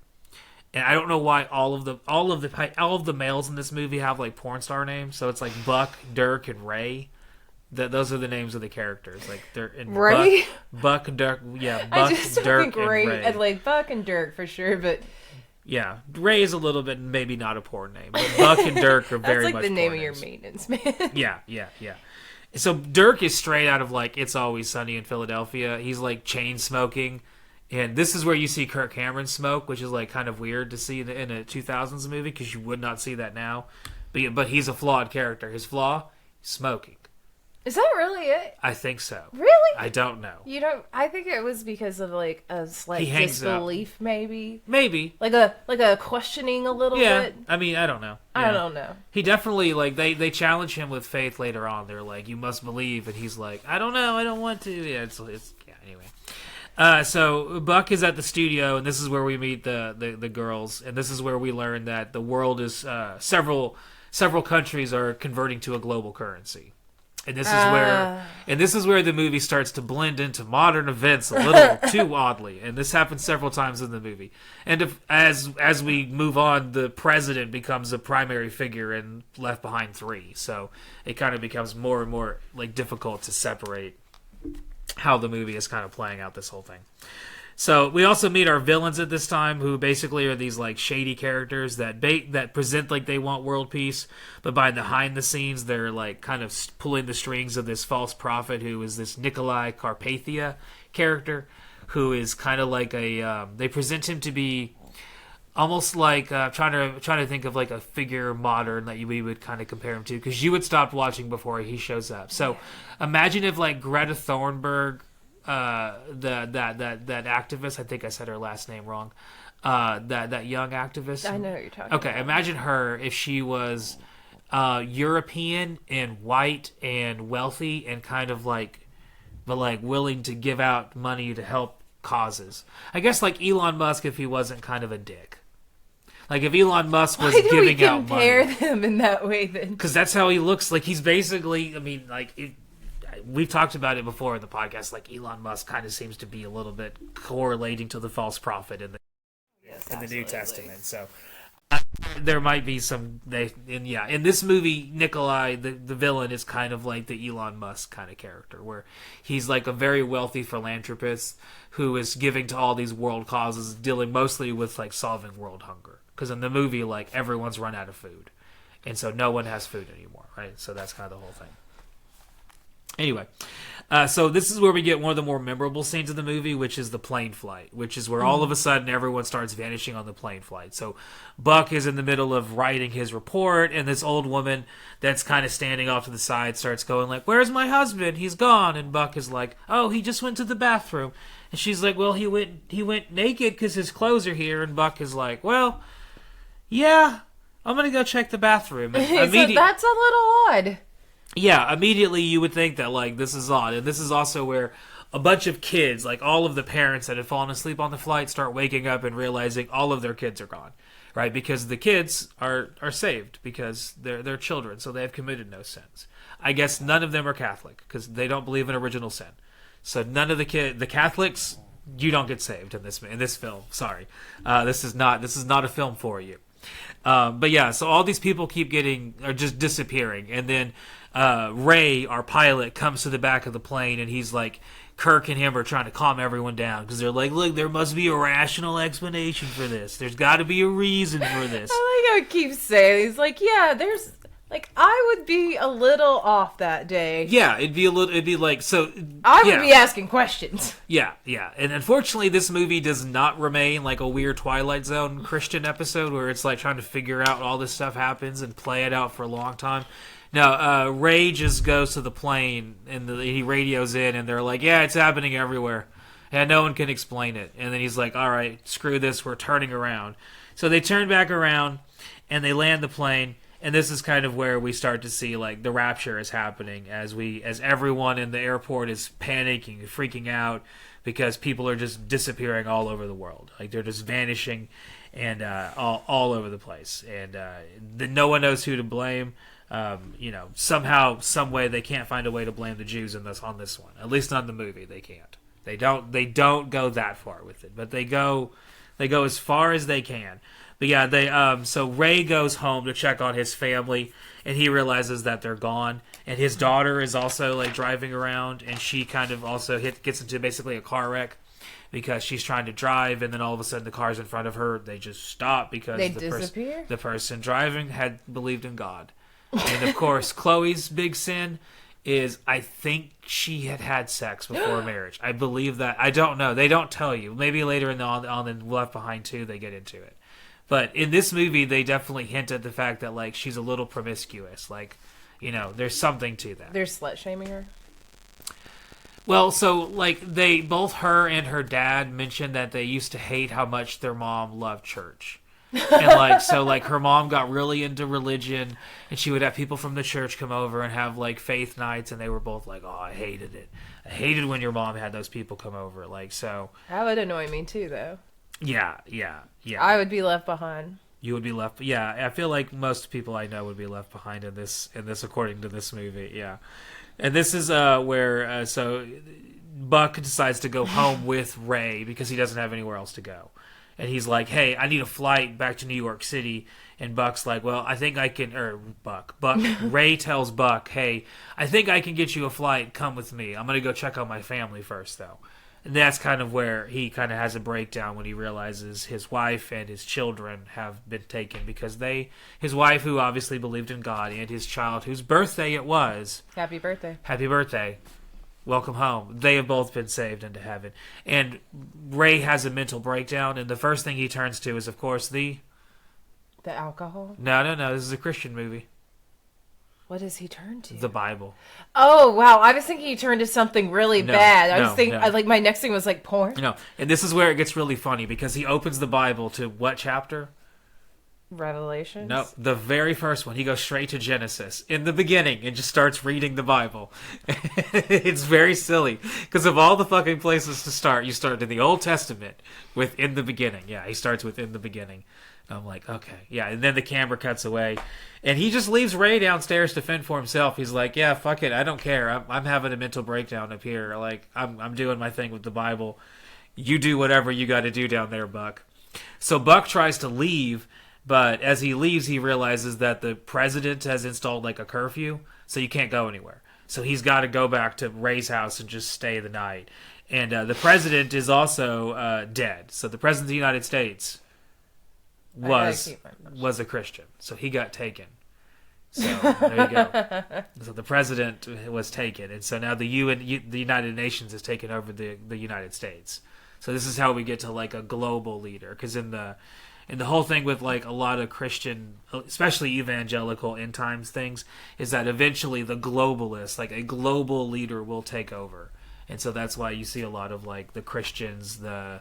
And I don't know why all of the males in this movie have like porn star names. So it's like Buck, Dirk, and Ray. Those are the names of the characters. Like Ray, Buck, Dirk, yeah. Buck, I just don't Dirk, think Ray. and Ray. I'd like Buck and Dirk for sure, but Yeah, Ray is a little bit maybe not a poor name, but Buck and Dirk are very That's much like the name poor of your names. maintenance man. Yeah. So Dirk is straight out of like It's Always Sunny in Philadelphia. He's like chain smoking, and this is where you see Kirk Cameron smoke, which is like kind of weird to see in a 2000s movie because you would not see that now. But he's a flawed character. His flaw, smoking. Is that really it? I think so. Really? I don't know. You don't. I think it was because of like a slight He hangs disbelief, maybe. Maybe. Like a questioning a little bit. I mean, I don't know. I Yeah. don't know. He definitely like they challenge him with faith later on. They're like, "You must believe," and he's like, "I don't know. I don't want to." Yeah, it's yeah. Anyway, so Buck is at the studio, and this is where we meet the girls, and this is where we learn that the world is several countries are converting to a global currency. And this is where the movie starts to blend into modern events a little too oddly, and this happens several times in the movie. And as we move on, the president becomes a primary figure in Left Behind 3, so it kind of becomes more and more like difficult to separate how the movie is kind of playing out this whole thing. So we also meet our villains at this time, who basically are these like shady characters that present like they want world peace, but behind the scenes they're like kind of pulling the strings of this false prophet, who is this Nikolai Carpathia character, who is kind of like they present him to be almost like trying to think of like a figure modern that we would kind of compare him to, because you had stopped watching before he shows up. So imagine if like Greta Thunberg. That activist, I think I said her last name wrong. That young activist. I know what you're talking about. Okay, imagine her if she was European and white and wealthy and kind of like, but like willing to give out money to help causes. I guess like Elon Musk if he wasn't kind of a dick. Like if Elon Musk was giving out money. Why do we compare them in that way then? Because that's how he looks. Like he's basically, I mean, like. We've talked about it before in the podcast. Like Elon Musk kind of seems to be a little bit correlating to the false prophet in the New Testament. So there might be some. In this movie, Nikolai, the villain, is kind of like the Elon Musk kind of character, where he's like a very wealthy philanthropist who is giving to all these world causes, dealing mostly with like solving world hunger. Because in the movie, like everyone's run out of food, and so no one has food anymore, right? So that's kind of the whole thing. Anyway, so this is where we get one of the more memorable scenes of the movie, which is the plane flight, which is where all of a sudden everyone starts vanishing on the plane flight. So Buck is in the middle of writing his report, and this old woman that's kind of standing off to the side starts going like, "Where's my husband? He's gone." And Buck is like, "Oh, he just went to the bathroom." And she's like, "Well, he went naked because his clothes are here." And Buck is like, "Well, yeah, I'm going to go check the bathroom." And So that's a little odd. Yeah, immediately you would think that, like, this is odd. And this is also where a bunch of kids, like all of the parents that had fallen asleep on the flight, start waking up and realizing all of their kids are gone, right? Because the kids are saved because they're children, so they have committed no sins. I guess none of them are Catholic because they don't believe in original sin. So none of the Catholics, you don't get saved in this film. Sorry, this is not a film for you. But yeah, so all these people are just disappearing, and then Ray, our pilot, comes to the back of the plane, and he's like, Kirk and him are trying to calm everyone down because they're like, "Look, there must be a rational explanation for this. There's got to be a reason for this." I like how he keeps saying, he's like, "Yeah, there's like I would be a little off that day." Yeah, it'd be like so. I would be asking questions. Yeah, and unfortunately, this movie does not remain like a weird Twilight Zone Christian episode where it's like trying to figure out all this stuff happens and play it out for a long time. No, Ray just goes to the plane and he radios in, and they're like, "Yeah, it's happening everywhere. Yeah, no one can explain it." And then he's like, "All right, screw this, we're turning around." So they turn back around and they land the plane, and this is kind of where we start to see like the rapture is happening as everyone in the airport is panicking, freaking out because people are just disappearing all over the world. Like they're just vanishing and all over the place, and no one knows who to blame. Somehow, some way, they can't find a way to blame the Jews on this one. At least not in the movie, they can't. They don't go that far with it, but they go as far as they can. But yeah, so Ray goes home to check on his family, and he realizes that they're gone. And his daughter is also like driving around, and she kind of also gets into basically a car wreck because she's trying to drive, and then all of a sudden the cars in front of her, they just stop because They disappear? The person driving had believed in God. And of course, Chloe's big sin is, I think she had sex before marriage. I believe that. I don't know. They don't tell you. Maybe later on the Left Behind 2, they get into it. But in this movie, they definitely hint at the fact that, like, she's a little promiscuous. Like, you know, there's something to that. They're slut-shaming her? Well, so, like, both her and her dad mentioned that they used to hate how much their mom loved church. And, like, so, like, her mom got really into religion, and she would have people from the church come over and have, like, faith nights, and they were both like, oh, I hated it. I hated when your mom had those people come over. Like, so. That would annoy me, too, though. Yeah. I would be left behind. You would be left. Yeah, I feel like most people I know would be left behind in this according to this movie. Yeah, and this is where so Buck decides to go home with Ray because he doesn't have anywhere else to go, and he's like, "Hey, I need a flight back to New York City." And Buck's like, "Well, I think I can." Or Buck. Ray tells Buck, "Hey, I think I can get you a flight. Come with me. I'm gonna go check on my family first, though." And that's kind of where he kind of has a breakdown when he realizes his wife and his children have been taken because his wife, who obviously believed in God, and his child, whose birthday it was. Happy birthday. Happy birthday. Welcome home. They have both been saved into heaven. And Ray has a mental breakdown, and the first thing he turns to is, of course, the alcohol? No. This is a Christian movie. What does he turn to? The Bible. Oh, wow. I was thinking he turned to something really bad. I was thinking, no. like, my next thing was, like, porn. No, and this is where it gets really funny, because he opens the Bible to what chapter? Revelations? No, the very first one. He goes straight to Genesis in the beginning and just starts reading the Bible. It's very silly, because of all the fucking places to start, you start in the Old Testament with in the beginning. Yeah, he starts with in the beginning. I'm like, okay. Yeah, and then the camera cuts away. And he just leaves Ray downstairs to fend for himself. He's like, yeah, fuck it. I don't care. I'm having a mental breakdown up here. Like, I'm doing my thing with the Bible. You do whatever you got to do down there, Buck. So Buck tries to leave, but as he leaves, he realizes that the president has installed, like, a curfew, so you can't go anywhere. So he's got to go back to Ray's house and just stay the night. And the president is also dead. So the president of the United States was a Christian, so he got taken. So there you go. So the president was taken, and so now the United Nations has taken over the United States. So this is how we get to, like, a global leader, because in the whole thing with, like, a lot of Christian, especially evangelical end times things, is that eventually the globalists, like, a global leader, will take over, and so that's why you see a lot of, like, the Christians, the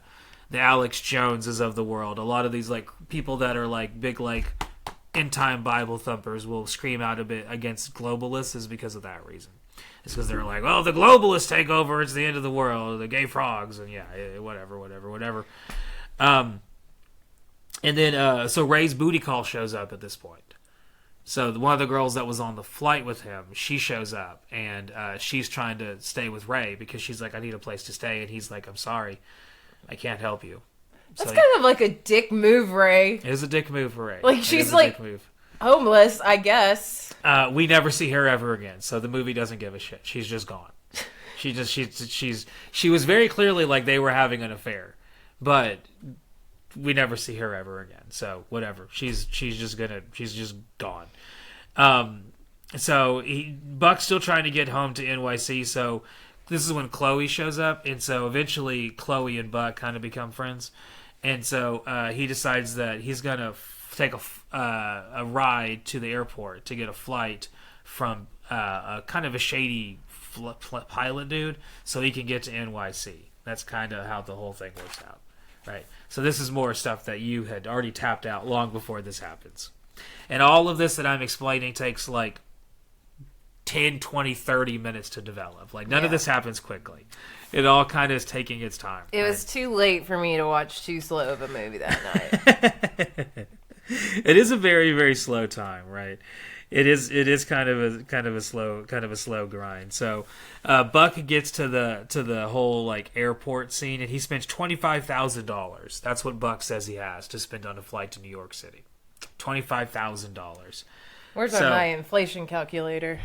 Alex Joneses of the world, a lot of these, like, people that are, like, big, like, end-time Bible thumpers will scream out a bit against globalists is because of that reason. It's because they're like, well, the globalists take over, it's the end of the world, the gay frogs, and yeah, whatever. And then, so Ray's booty call shows up at this point. So one of the girls that was on the flight with him, she shows up, and she's trying to stay with Ray because she's like, I need a place to stay, and he's like, I'm sorry. I can't help you. That's kind of like a dick move, Ray. It is a dick move for Ray. Like, she's like homeless, I guess. We never see her ever again, so the movie doesn't give a shit. She's just gone. She was very clearly like they were having an affair, but we never see her ever again. So whatever. She's just gone. So Buck's still trying to get home to NYC, so this is when Chloe shows up, and so eventually Chloe and Buck kind of become friends, and so he decides that he's gonna take a ride to the airport to get a flight from a kind of a shady pilot dude, so he can get to NYC. That's kind of how the whole thing works out, right? So this is more stuff that you had already tapped out long before this happens, and all of this that I'm explaining takes like 10, 20, 30 minutes to develop. Like, none of this happens quickly. It all kind of is taking its time. It was too late for me to watch too slow of a movie that night. It is a very, very slow time, right? It is kind of a slow grind. So Buck gets to the whole, like, airport scene, and he spends $25,000. That's what Buck says he has to spend on a flight to New York City. $25,000. Where's my inflation calculator?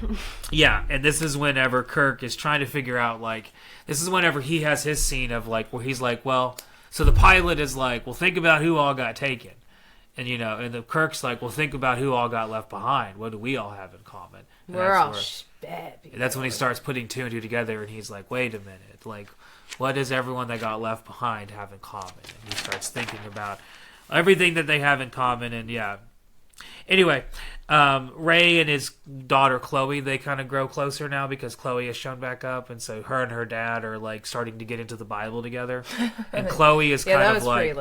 Yeah, and this is whenever Kirk is trying to figure out, like, this is whenever he has his scene of, like, where he's like, well, so the pilot is like, well, think about who all got taken. And, and the Kirk's like, well, think about who all got left behind. What do we all have in common? And We're all bad people. That's when he starts putting two and two together, and he's like, wait a minute, like, what does everyone that got left behind have in common? And he starts thinking about everything that they have in common, and yeah. Anyway, Ray and his daughter Chloe, they kind of grow closer now because Chloe has shown back up, and so her and her dad are like starting to get into the Bible together. And Chloe is kind of like,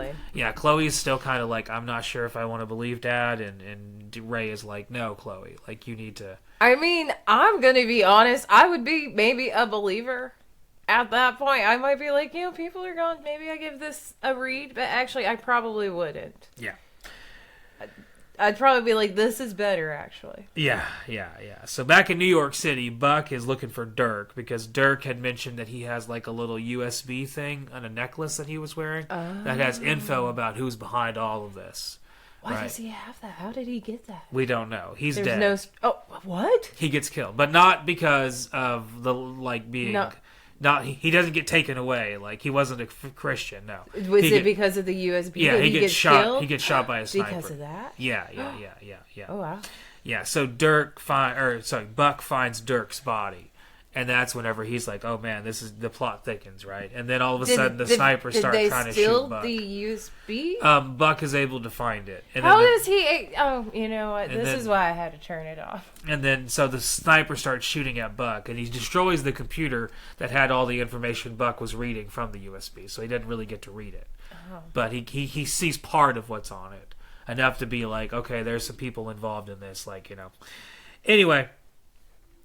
Chloe is still kind of like, I'm not sure if I want to believe Dad, and Ray is like, no, Chloe, like you need to. I mean, I'm gonna be honest. I would be maybe a believer. At that point, I might be like, people are gone. Maybe I give this a read, but actually, I probably wouldn't. Yeah. I'd probably be like, this is better, actually. Yeah. So back in New York City, Buck is looking for Dirk because Dirk had mentioned that he has like a little USB thing on a necklace that he was wearing that has info about who's behind all of this. Why does he have that? How did he get that? We don't know. He's dead. What? He gets killed, but not because of the being. No. Not he doesn't get taken away. Like he wasn't a Christian. No. Was it because of the USB? Yeah, he gets shot. Killed? He gets shot by a sniper. Because of that? Yeah. Oh wow. Yeah. So Buck finds Dirk's body, and that's whenever he's like, "Oh man, this is the plot thickens, right?" And then all of a sudden, the snipers start trying to shoot Buck. Did they steal the USB? Buck is able to find it. And how does he? Oh, you know what? This is why I had to turn it off. And then, so the sniper starts shooting at Buck, and he destroys the computer that had all the information Buck was reading from the USB. So he didn't really get to read it, but he sees part of what's on it, enough to be like, okay, there's some people involved in this, Anyway.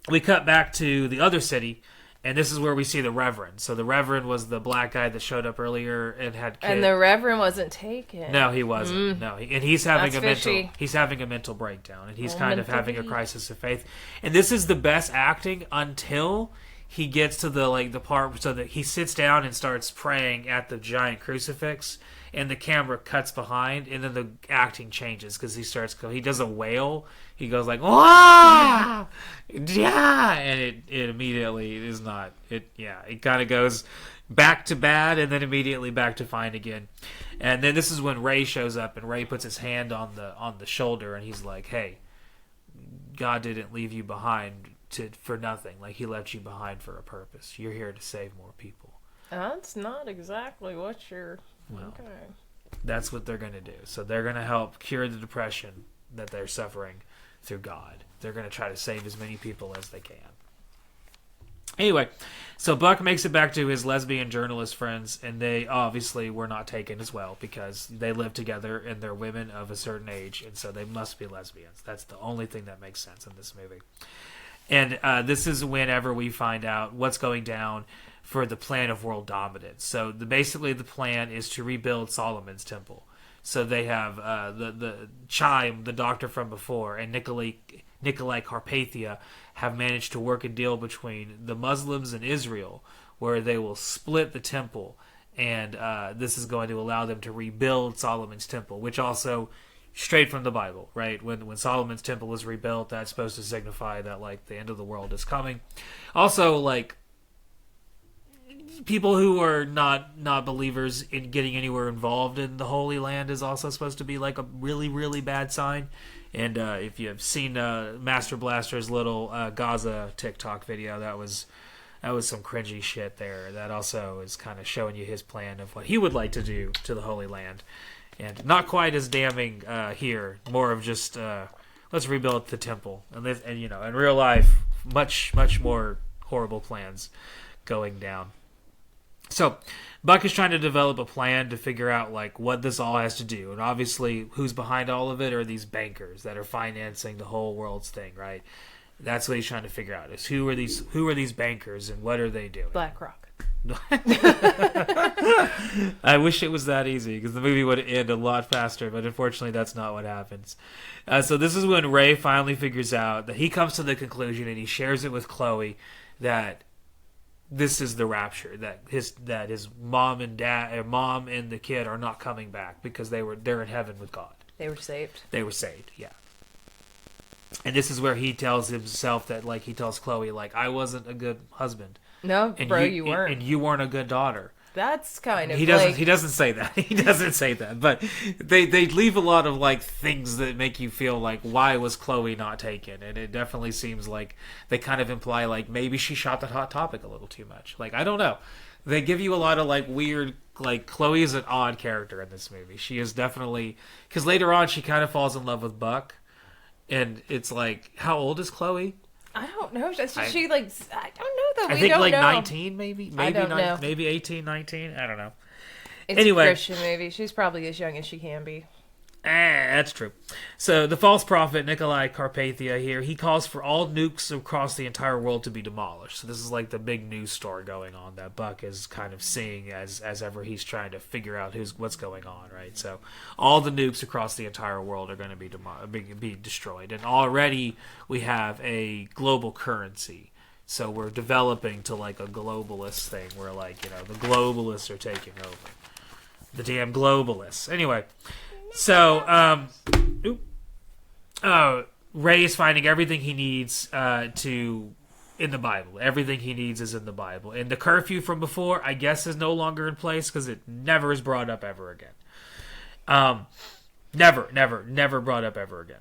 We cut back to the other city, and this is where we see the Reverend. So the Reverend was the black guy that showed up earlier and had kids. And the Reverend wasn't taken. No, he wasn't. No, and he's having a mental breakdown, and he's kind of having a crisis of faith. And this is the best acting until he gets to the part so that he sits down and starts praying at the giant crucifix, and the camera cuts behind, and then the acting changes because he does a wail. He goes like, "Wah!" Yeah, and it immediately is not. It kind of goes back to bad, and then immediately back to fine again. And then this is when Ray shows up, and Ray puts his hand on the shoulder, and he's like, "Hey, God didn't leave you behind for nothing. Like He left you behind for a purpose. You're here to save more people." That's not exactly what you're. Well, okay. That's what they're going to do. So they're going to help cure the depression that they're suffering through God. They're going to try to save as many people as they can. Anyway, so Buck makes it back to his lesbian journalist friends, and they obviously were not taken as well because they live together and they're women of a certain age, and so they must be lesbians. That's the only thing that makes sense in this movie. And this is whenever we find out what's going down for the plan of world dominance. So basically the plan is to rebuild Solomon's temple. So they have the Chaim, the doctor from before, and Nikolai Carpathia have managed to work a deal between the Muslims and Israel where they will split the temple, and this is going to allow them to rebuild Solomon's temple, which also straight from the Bible, right? When Solomon's temple was rebuilt, that's supposed to signify that the end of the world is coming. Also, people who are not believers in getting anywhere involved in the Holy Land is also supposed to be a really, really bad sign. And if you have seen Master Blaster's little Gaza TikTok video, that was some cringy shit there. That also is kind of showing you his plan of what he would like to do to the Holy Land. And not quite as damning here. More of just let's rebuild the temple. And in real life, much more horrible plans going down. So Buck is trying to develop a plan to figure out what this all has to do, and obviously who's behind all of it are these bankers that are financing the whole world's thing, right? That's what he's trying to figure out: is who are these bankers and what are they doing? BlackRock. I wish it was that easy because the movie would end a lot faster, but unfortunately that's not what happens. So this is when Ray finally figures out that he comes to the conclusion, and he shares it with Chloe, that this is the rapture, that his mom and dad, or mom and the kid are not coming back because they're in heaven with God. They were saved. They were saved, yeah. And this is where he tells himself that, like, he tells Chloe, like, I wasn't a good husband. No, And bro, you weren't. And you weren't a good daughter. That's kind of He doesn't say that. He doesn't say that. But they leave a lot of, like, things that make you feel like, why was Chloe not taken? And it definitely seems like they kind of imply, like, maybe she shot that Hot Topic a little too much. Like, I don't know. They give you a lot of, like, weird, like, Chloe is an odd character in this movie. She is definitely, because later on she kind of falls in love with Buck. And it's like, how old is Chloe? I don't know. She like, I don't know though. I think like 19, maybe I don't know. Maybe 18, 19. I don't know. It's anyway, a Christian movie. She's probably as young as she can be. That's true. So the false prophet Nikolai Carpathia here, he calls for all nukes across the entire world to be demolished. So this is like the big news story going on that Buck is kind of seeing as ever he's trying to figure out what's going on, right? So all the nukes across the entire world are going to be destroyed, and already we have a global currency. So we're developing to like a globalist thing where, like, you know, the globalists are taking over. The damn globalists. Anyway. So, Ray is finding everything he needs in the Bible. Everything he needs is in the Bible. And the curfew from before, I guess, is no longer in place because it never is brought up ever again. Never brought up ever again.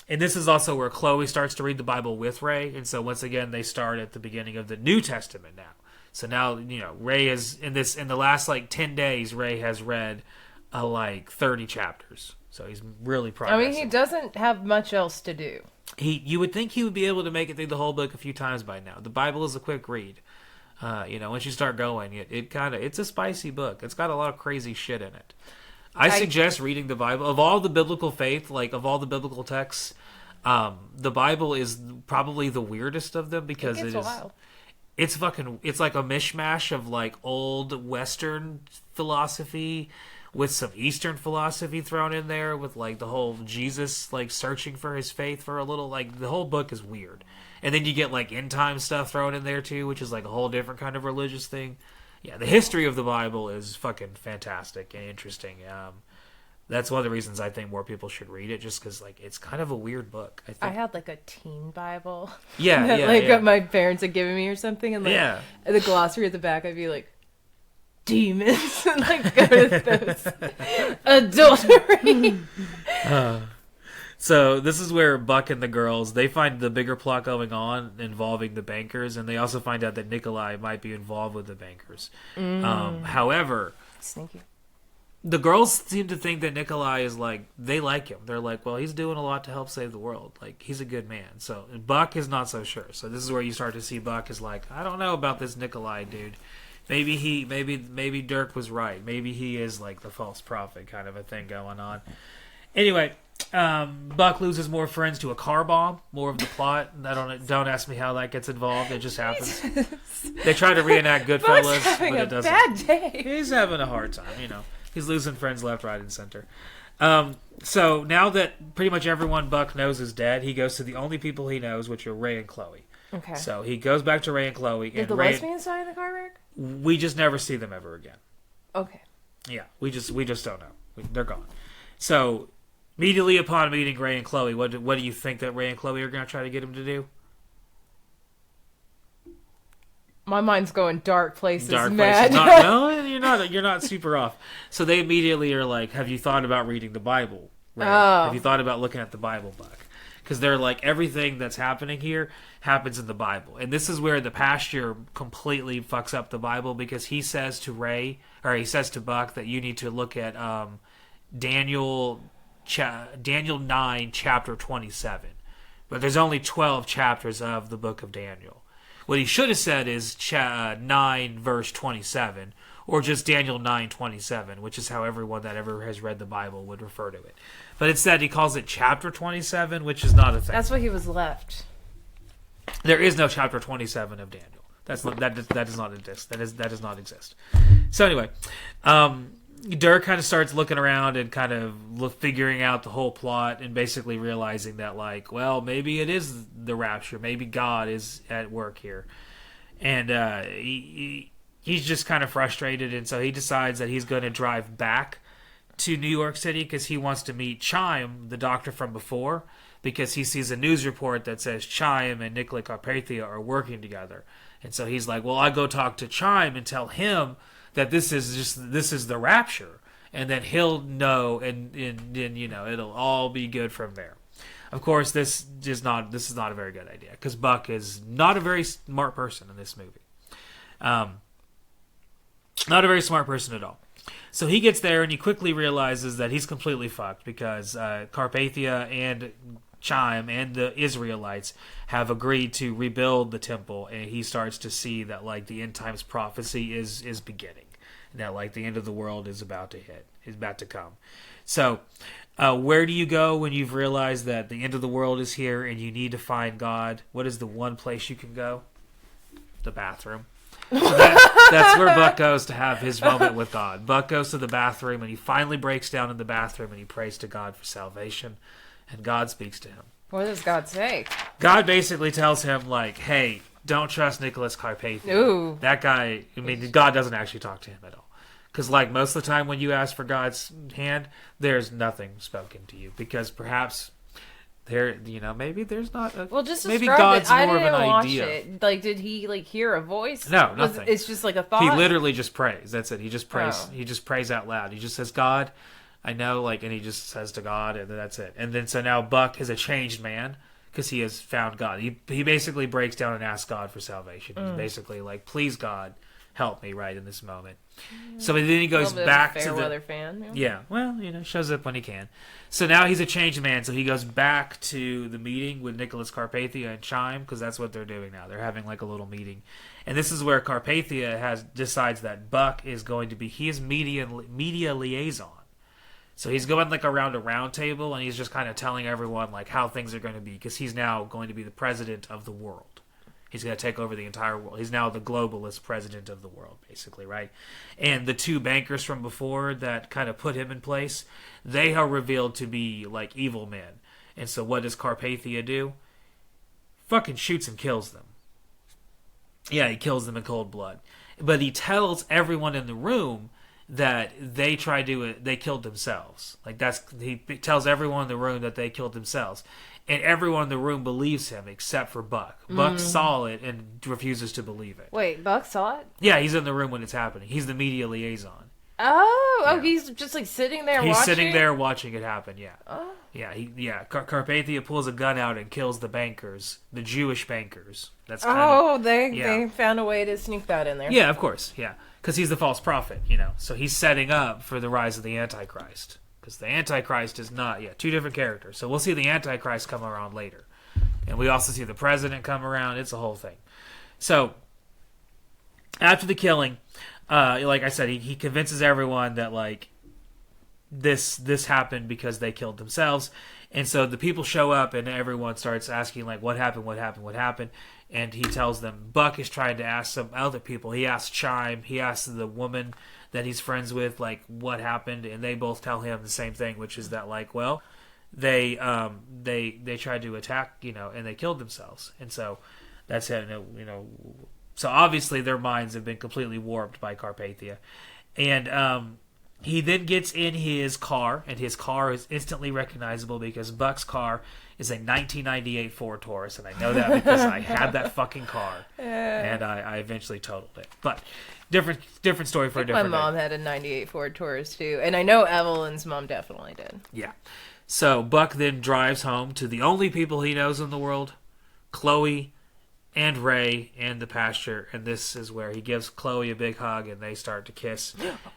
And this is also where Chloe starts to read the Bible with Ray. And so once again, they start at the beginning of the New Testament now. So now, you know, Ray is in the last like 10 days, Ray has read like 30 chapters. So he's really progressing. I mean, he doesn't have much else to do. You would think he would be able to make it through the whole book a few times by now. The Bible is a quick read. You know, once you start going, it's a spicy book. It's got a lot of crazy shit in it. I suggest reading the Bible. Of all the biblical faith, like of all the biblical texts, the Bible is probably the weirdest of them because it is wild. It's like a mishmash of like old Western philosophy with some Eastern philosophy thrown in there, with like the whole Jesus like searching for his faith for a little, like the whole book is weird. And then you get like end time stuff thrown in there too, which is like a whole different kind of religious thing. Yeah, the history of the Bible is fucking fantastic and interesting. That's one of the reasons I think more people should read it, just because like it's kind of a weird book. I had like a teen Bible. Yeah, that, yeah, like yeah. My parents had given me or something, and like the glossary at the back, I'd be like, demons, and like go to those adultery. So this is where Buck and the girls, they find the bigger plot going on involving the bankers, and they also find out that Nikolai might be involved with the bankers. However, sneaky. The girls seem to think that Nikolai is like, they like him. They're like, well, he's doing a lot to help save the world. Like, he's a good man. So Buck is not so sure. So this is where you start to see Buck is like, I don't know about this Nikolai dude. Maybe Dirk was right. Maybe he is like the false prophet kind of a thing going on. Anyway, Buck loses more friends to a car bomb. More of the plot. Don't ask me how that gets involved. It just happens. They try to reenact Goodfellas, but it doesn't. Bad day. He's having a hard time, you know. He's losing friends left, right, and center. So now that pretty much everyone Buck knows is dead, he goes to the only people he knows, which are Ray and Chloe. Okay. So he goes back to Ray and Chloe. Did the lesbians die in the car wreck? We just never see them ever again. Okay. Yeah, we just don't know. They're gone. So immediately upon meeting Ray and Chloe, what do you think that Ray and Chloe are going to try to get him to do? My mind's going dark places. Mad. No, you're not super off. So they immediately are like, "Have you thought about reading the Bible? Ray? Have you thought about looking at the Bible, Buck?" Because they're like, everything that's happening here happens in the Bible, and this is where the pasture completely fucks up the Bible, because he says to Buck that you need to look at Daniel 9 chapter 27, but there's only 12 chapters of the book of Daniel. What he should have said is 9 verse 27, or just Daniel 9:27, which is how everyone that ever has read the Bible would refer to it. But instead he calls it chapter 27, which is not a thing. That's what he was left. There is no chapter 27 of Daniel. That does not exist. That does not exist. So anyway, Dirk kind of starts looking around and kind of figuring out the whole plot, and basically realizing that, like, well, maybe it is the rapture. Maybe God is at work here. And he's just kind of frustrated, and so he decides that he's going to drive back to New York City because he wants to meet Chaim, the doctor from before, because he sees a news report that says Chime and Nicola Carpathia are working together. And so he's like, well, I go talk to Chime and tell him that this is the Rapture. And then he'll know, and it'll all be good from there. Of course, this is not a very good idea, because Buck is not a very smart person in this movie. Not a very smart person at all. So he gets there and he quickly realizes that he's completely fucked, because Carpathia and Chime and the Israelites have agreed to rebuild the temple, and he starts to see that like the end times prophecy is beginning. That like the end of the world is about to come. So where do you go when you've realized that the end of the world is here and you need to find God? What is the one place you can go? The bathroom. So that's where Buck goes to have his moment with God. Buck goes to the bathroom and he finally breaks down in the bathroom and he prays to God for salvation, and God speaks to him. What does God say? God basically tells him like, hey, don't trust Nicholas Carpathia. Ooh. That guy, I mean, God doesn't actually talk to him at all. Because, like, most of the time when you ask for God's hand, there's nothing spoken to you. Because perhaps maybe there's not a... Well, just maybe describe God's it. I more of didn't an watch idea. It. Like, did he, like, hear a voice? No, nothing. It's just, like, a thought? He literally just prays. That's it. He just prays. Oh. He just prays out loud. He just says, God, I know, like, and he just says to God, and that's it. And then, so now Buck is a changed man, because he has found God. He basically breaks down and asks God for salvation. He's basically like, please, God, help me right in this moment. So then he goes back to the weather fan. Yeah, well, shows up when he can. So now he's a changed man. So he goes back to the meeting with Nicholas Carpathia and Chime, because that's what they're doing now. They're having like a little meeting, and this is where Carpathia decides that Buck is going to be his media liaison. So he's going like around a round table, and he's just kind of telling everyone like how things are going to be, because he's now going to be the president of the world. He's going to take over the entire world. He's now the globalist president of the world, basically, right? And the two bankers from before that kind of put him in place, they are revealed to be like evil men. And so what does Carpathia do? Fucking shoots and kills them. Yeah, he kills them in cold blood. But he tells everyone in the room that they killed themselves. He tells everyone in the room that they killed themselves. And everyone in the room believes him except for Buck. Buck saw it and refuses to believe it. Wait, Buck saw it? Yeah, he's in the room when it's happening. He's the media liaison. Oh, he's just like sitting there watching? He's sitting there watching it happen, yeah. Oh. Yeah, Carpathia pulls a gun out and kills the bankers, the Jewish bankers. That's they found a way to sneak that in there. Yeah, of course, yeah. Because he's the false prophet, So he's setting up for the rise of the Antichrist. Because the Antichrist is not, two different characters. So we'll see the Antichrist come around later. And we also see the president come around. It's a whole thing. So, after the killing, like I said, he convinces everyone that, like, this happened because they killed themselves. And so the people show up and everyone starts asking, like, what happened? And he tells them, Buck is trying to ask some other people. He asks Chime, he asks the woman that he's friends with, like, what happened, and they both tell him the same thing, which is that, like, well, they tried to attack, and they killed themselves. And so that's it, so obviously their minds have been completely warped by Carpathia. And he then gets in his car, and his car is instantly recognizable because Buck's car is a 1998 Ford Taurus, and I know that because I had that fucking car, and I eventually totaled it. But different story for a different My mom had a 98 Ford Taurus too, and I know Evelyn's mom definitely did. Yeah. So Buck then drives home to the only people he knows in the world, Chloe and Ray and the pasture, and this is where he gives Chloe a big hug and they start to kiss.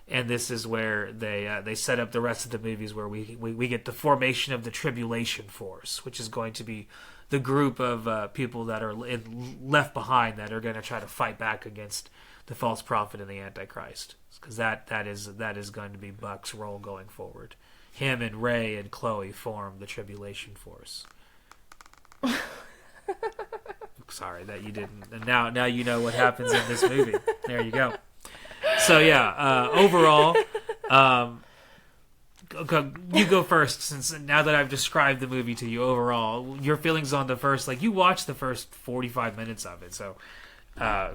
And this is where they set up the rest of the movies, where we get the formation of the Tribulation Force, which is going to be the group of people that are left behind that are going to try to fight back against the false prophet and the Antichrist, because that is going to be Buck's role going forward. Him and Ray and Chloe form the Tribulation Force. Sorry that you didn't. And now you know what happens in this movie. There you go. So yeah, overall, you go first, since now that I've described the movie to you. Overall, your feelings on the first, like, you watched the first 45 minutes of it, so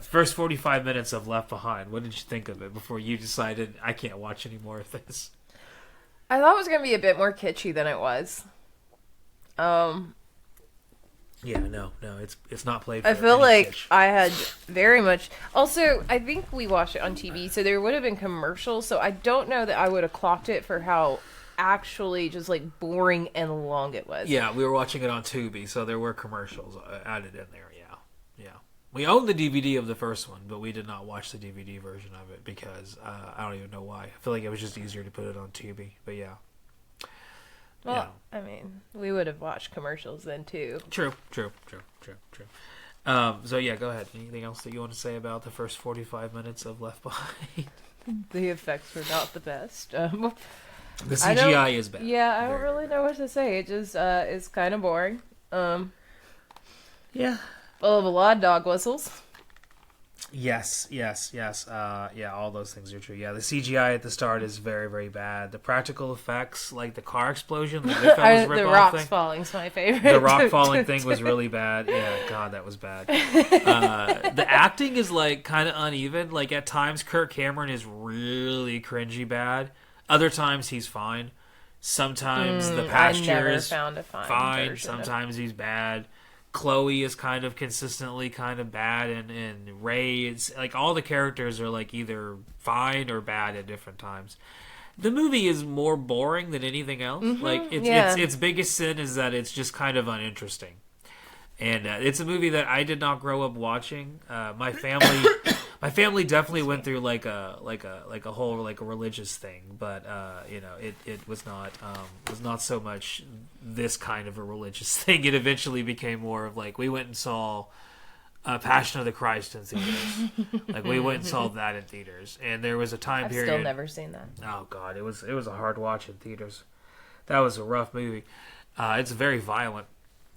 first 45 minutes of Left Behind, what did you think of it before you decided I can't watch any more of this? I thought it was going to be a bit more kitschy than it was. Yeah, no, it's not played for I feel any like fish. I had very much. Also, I think we watched it on TV, so there would have been commercials. So I don't know that I would have clocked it for how actually just like boring and long it was. Yeah, we were watching it on Tubi, so there were commercials added in there. Yeah. We owned the DVD of the first one, but we did not watch the DVD version of it because I don't even know why. I feel like it was just easier to put it on Tubi. But yeah. Well, I mean, we would have watched commercials then too. True. So yeah, go ahead. Anything else that you want to say about the first 45 minutes of Left Behind? The effects were not the best. The CGI is bad. Yeah, I don't really know what to say. It just is kind of boring. Yeah. Full of a lot of dog whistles. Yes. Yeah, all those things are true. Yeah, the CGI at the start is very, very bad. The practical effects, like the car explosion, the Goodfellas The rip-off rocks thing. falling's my favorite. The rock falling thing was really bad. Yeah, God, that was bad. The acting is like kind of uneven. Like at times, Kirk Cameron is really cringy bad. Other times, he's fine. Sometimes the pasture I never is found a fine version of- Sometimes he's bad. Chloe is kind of consistently kind of bad, and Ray, it's like all the characters are like either fine or bad at different times. The movie is more boring than anything else. Like its biggest sin is that it's just kind of uninteresting. And it's a movie that I did not grow up watching. My family definitely went through like a whole like a religious thing, but it was not so much this kind of a religious thing. It eventually became more of like we went and saw Passion of the Christ in theaters. Like we went and saw that in theaters, and there was a time period. I've still never seen that. Oh God, it was a hard watch in theaters. That was a rough movie. It's very violent.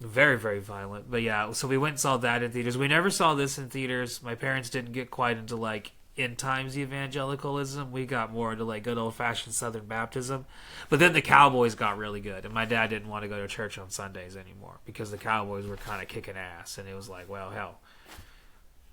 Very, very violent. But yeah, so we went and saw that in theaters. We never saw this in theaters. My parents didn't get quite into like end times evangelicalism. We got more into like good old fashioned Southern Baptism. But then the Cowboys got really good, and my dad didn't want to go to church on Sundays anymore because the Cowboys were kind of kicking ass, and it was like, well, hell.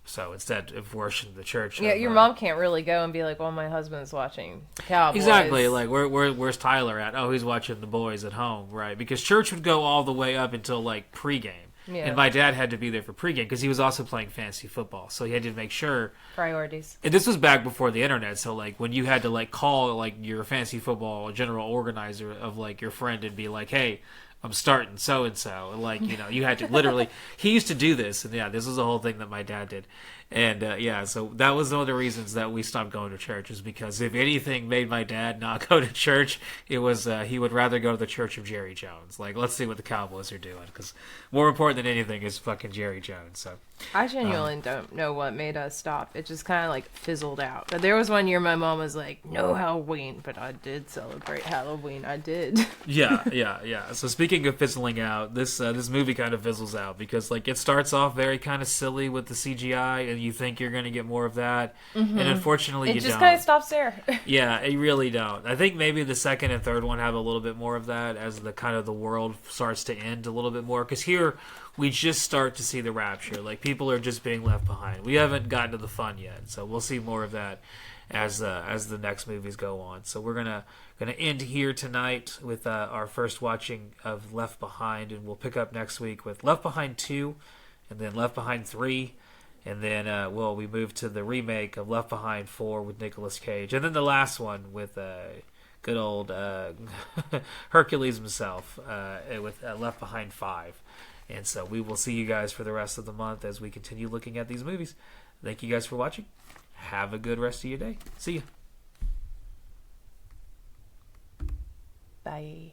So instead of worshiping the church, Yeah, your mom can't really go and be like, "Well, my husband's watching Cowboys." Exactly. Like, where's Tyler at? Oh, he's watching the boys at home, right? Because church would go all the way up until like pregame, and my dad had to be there for pregame because he was also playing fantasy football, so he had to make sure Priorities. And this was back before the internet, so like when you had to like call like your fantasy football general organizer of like your friend and be like, "Hey, I'm starting so and so," and like you had to literally. He used to do this, and yeah, this was a whole thing that my dad did, and so that was one of the reasons that we stopped going to church, is because if anything made my dad not go to church, it was he would rather go to the Church of Jerry Jones. Like, let's see what the Cowboys are doing, because more important than anything is fucking Jerry Jones. So I genuinely don't know what made us stop. It just kind of like fizzled out. But there was one year my mom was like, "No Halloween," but I did celebrate Halloween. I did. Yeah. So speaking of fizzling out, this movie kind of fizzles out because like it starts off very kind of silly with the CGI, and you think you're going to get more of that, and unfortunately you don't. It just kind of stops there. Yeah, you really don't. I think maybe the second and third one have a little bit more of that as the kind of the world starts to end a little bit more, because here we just start to see the rapture. Like, people are just being left behind. We haven't gotten to the fun yet, so we'll see more of that as the next movies go on. So we're gonna end here tonight with our first watching of Left Behind, and we'll pick up next week with Left Behind 2, and then Left Behind 3, and then we move to the remake of Left Behind 4 with Nicolas Cage, and then the last one with good old Hercules himself with Left Behind 5. And so we will see you guys for the rest of the month as we continue looking at these movies. Thank you guys for watching. Have a good rest of your day. See you. Bye.